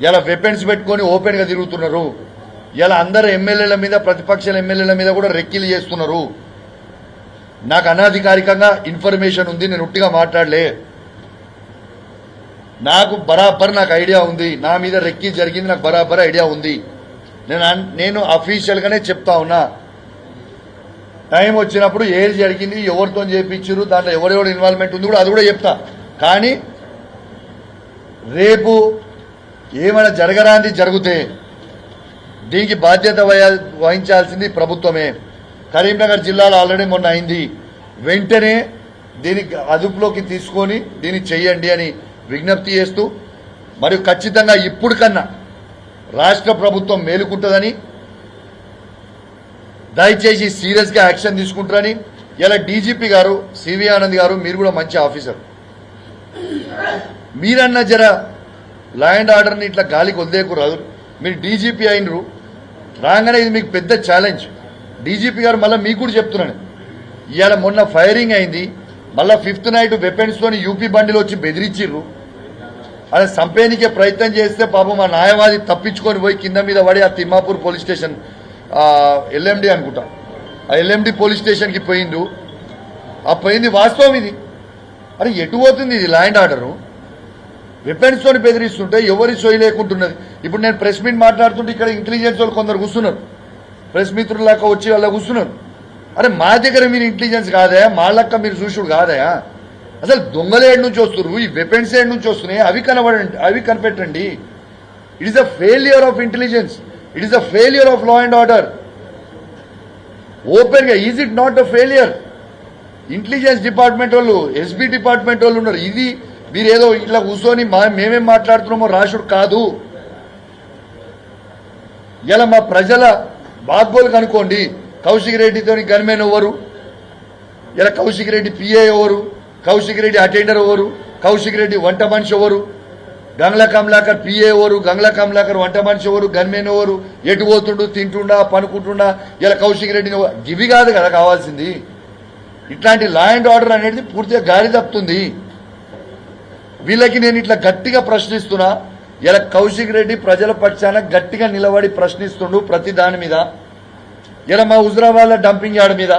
ఇలా వెపన్స్ పెట్టుకొని ఓపెన్ గా తిరుగుతున్నారు. ఇలా అందరు ఎమ్మెల్యేల మీద, ప్రతిపక్షాల ఎమ్మెల్యేల మీద కూడా రెక్కిలు చేస్తున్నారు. నాకు అనధికారికంగా ఇన్ఫర్మేషన్ ఉంది, నేను ఉట్టిగా మాట్లాడలే, నాకు బరాబర్ నాకు ఐడియా ఉంది. నా మీద రెక్కి జరిగింది, నాకు బరాబర్ ఐడియా ఉంది. నేను అఫీషియల్ గానే చెప్తా ఉన్నా. టైం వచ్చినప్పుడు ఏది జరిగింది, ఎవరితో చేయించారు, దాంట్లో ఎవరెవరు ఇన్వాల్వ్మెంట్ ఉంది కూడా అది కూడా చెప్తా. కానీ రేపు ఏమైనా జరగరాంది జరిగితే దీనికి బాధ్యత వహించాల్సింది ప్రభుత్వమే. కరీంనగర్ జిల్లాలో ఆల్రెడీ మొన్న అయింది. వెంటనే దీనికి అదుపులోకి తీసుకొని దీన్ని చెయ్యండి అని విజ్ఞప్తి చేస్తూ, మరియు ఖచ్చితంగా ఇప్పుడు కన్నా రాష్ట్ర ప్రభుత్వం మేలుకుంటుందని, దయచేసి సీరియస్ గా యాక్షన్ తీసుకుంటారని. ఇలా డీజీపీ గారు సివి ఆనంద్ గారు మీరు కూడా మంచి ఆఫీసర్, మీరన్నా జర లా అండ్ ఆర్డర్ని ఇట్లా గాలికి వదిలేకురాదు. మీరు డీజీపీ అయినరు, రాగానే ఇది మీకు పెద్ద ఛాలెంజ్. డీజీపీ గారు మళ్ళీ మీకు కూడా చెప్తున్నాను, ఇవాళ మొన్న ఫైరింగ్ అయింది, మళ్ళీ 5th నైట్ వెపన్స్ తోని యూపీ బండిలో వచ్చి బెదిరించిర్రు. అలా చంపేనికే ప్రయత్నం చేస్తే పాపం మా న్యాయవాది తప్పించుకొని పోయి కింద మీద పడి ఆ తిమ్మాపూర్ పోలీస్ స్టేషన్, ఎల్ఎండి అనుకుంటా, ఆ ఎల్ఎండి పోలీస్ స్టేషన్కి పోయిండు. ఆ పోయింది వాస్తవం ఇది. అరే ఎటు పోతుంది ఇది లా అండ్ ఆర్డరు? వెపన్స్ తోని బెదిరిస్తుంటే ఎవరి సోయి లేకుంటున్నది. ఇప్పుడు నేను ప్రెస్ మీట్ మాట్లాడుతుంటే ఇక్కడ ఇంటెలిజెన్స్ వాళ్ళు కొందరు కూర్చున్నారు, ప్రెస్ మిత్రులాగా వచ్చి వాళ్ళ కూర్చున్నారు. అరే మా దగ్గర మీరు ఇంటెలిజెన్స్ కాదయా, మా లెక్క మీరు చూసుడు కాదయా, అసలు దొంగలు ఏడు నుంచి వస్తున్నారు, ఈ వెపన్స్ ఏడు నుంచి వస్తున్నాయి, అవి కనిపెట్టండి. It is a failure of intelligence, it is a failure of law and order. ఓపెన్ గా is it not a failure? Intelligence department వాళ్ళు, ఎస్బీ డిపార్ట్మెంట్ వాళ్ళు ఉన్నారు. ఇది మీరేదో ఇట్లా కూర్చొని మేమేం మాట్లాడుతున్నామో రాసుడు కాదు. ఇలా మా ప్రజల బాగోలు కనుకోండి. కౌశిక్ రెడ్డితో గన్మెన్ ఎవరు, ఇలా కౌశిక్ రెడ్డి పిఏ ఎవరు, కౌశిక్ రెడ్డి అటెండర్ ఎవరు, కౌశిక్ రెడ్డి వంట మనిషి ఎవరు, గంగ్లా కమలాకర్ పిఏ ఎవరు, గంగ్లా కమలాకర్ వంట మనిషి ఎవరు, గన్మెన్ ఎవరు, ఎటు పోతుండు, తింటుండా, పనుకుంటుండా, ఇలా కౌశిక్ రెడ్డిని ఇవి కాదు కదా కావాల్సింది. ఇట్లాంటి లా అండ్ ఆర్డర్ అనేది పూర్తిగా గాలి తప్పుతుంది. వీళ్ళకి నేను ఇట్లా గట్టిగా ప్రశ్నిస్తున్నా. ఇలా కౌశిక్ రెడ్డి ప్రజల పక్షాన గట్టిగా నిలబడి ప్రశ్నిస్తుండు ప్రతి దాని మీద. ఇలా మా హుజరాబాద్ డంపింగ్ యార్డ్ మీద,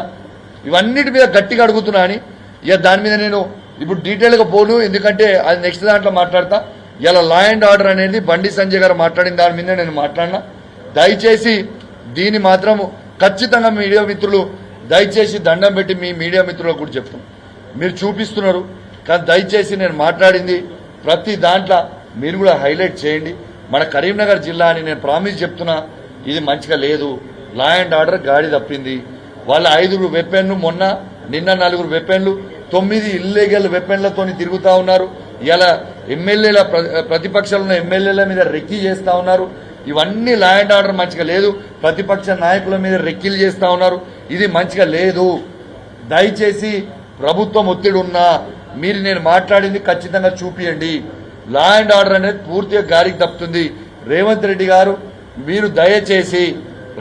ఇవన్నిటి మీద గట్టిగా అడుగుతున్నా అని. ఇక దాని మీద నేను ఇప్పుడు డీటెయిల్గా పోను, ఎందుకంటే అది నెక్స్ట్ దాంట్లో మాట్లాడతా. ఇలా లా అండ్ ఆర్డర్ అనేది బండి సంజయ్ గారు మాట్లాడిన దాని మీద నేను మాట్లాడినా. దయచేసి దీన్ని మాత్రం ఖచ్చితంగా మీడియా మిత్రులు దయచేసి దండం పెట్టి మీ మీడియా మిత్రులకు కూడా చెప్తున్నాను. మీరు చూపిస్తున్నారు కానీ దయచేసి నేను మాట్లాడింది ప్రతి దాంట్లో మీరు కూడా హైలైట్ చేయండి. మన కరీంనగర్ జిల్లా అని నేను ప్రామిస్ చెప్తున్నా, ఇది మంచిగా లేదు. లా అండ్ ఆర్డర్ గాడి తప్పింది. వాళ్ళ 5 వెపన్లు, నిన్న 4 వెపన్లు, 9 ఇల్లీగల్ వెపన్లతో తిరుగుతా ఉన్నారు. ఇలా ఎమ్మెల్యేల ప్రతిపక్షాలు ఉన్న ఎమ్మెల్యేల మీద రెక్కీ చేస్తా ఉన్నారు. ఇవన్నీ లా అండ్ ఆర్డర్ మంచిగా లేదు. ప్రతిపక్ష నాయకుల మీద రెక్కీలు చేస్తా ఉన్నారు. ఇది మంచిగా లేదు. దయచేసి ప్రభుత్వం ఒత్తిడి ఉన్నా మీరు నేను మాట్లాడింది ఖచ్చితంగా చూపియండి. లా అండ్ ఆర్డర్ అనేది పూర్తిగా గారికి తప్పుతుంది. రేవంత్ రెడ్డి గారు మీరు దయచేసి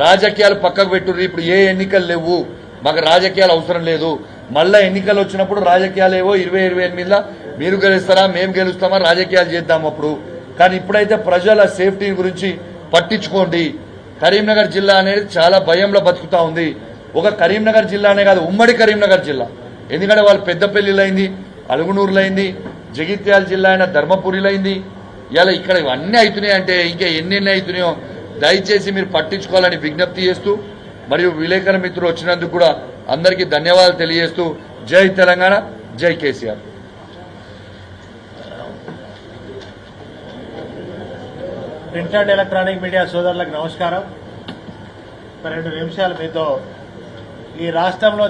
రాజకీయాలు పక్కకు పెట్టుర్రు. ఇప్పుడు ఏ ఎన్నికలు లేవు, మాకు రాజకీయాలు అవసరం లేదు. మళ్ళా ఎన్నికలు వచ్చినప్పుడు రాజకీయాలు ఏవో 2028లా మీరు గెలుస్తారా మేము గెలుస్తామా రాజకీయాలు చేద్దాం అప్పుడు. కానీ ఇప్పుడైతే ప్రజల సేఫ్టీ గురించి పట్టించుకోండి. కరీంనగర్ జిల్లా అనేది చాలా భయంలో బతుకుతా ఉంది. ఒక కరీంనగర్ జిల్లానే కాదు, ఉమ్మడి కరీంనగర్ జిల్లా. ఎందుకంటే వాళ్ళు పెద్దపల్లిలైంది, అలుగునూరులైంది, జగిత్యాల జిల్లా అయిన ధర్మపురిలైంది. ఇలా ఇక్కడ ఇవన్నీ అవుతున్నాయి అంటే ఇంకా ఎన్నెన్ని అవుతున్నాయో దయచేసి మీరు పట్టించుకోవాలని విజ్ఞప్తి చేస్తూ, మరియు విలేకరుల మిత్రులు వచ్చినందుకు కూడా అందరికీ ధన్యవాదాలు తెలియజేస్తూ, జై తెలంగాణ, జై KCR. Print and electronic media సోదరులకు నమస్కారం. 2 నిమిషాలు మీతో ఈ రాష్ట్రంలో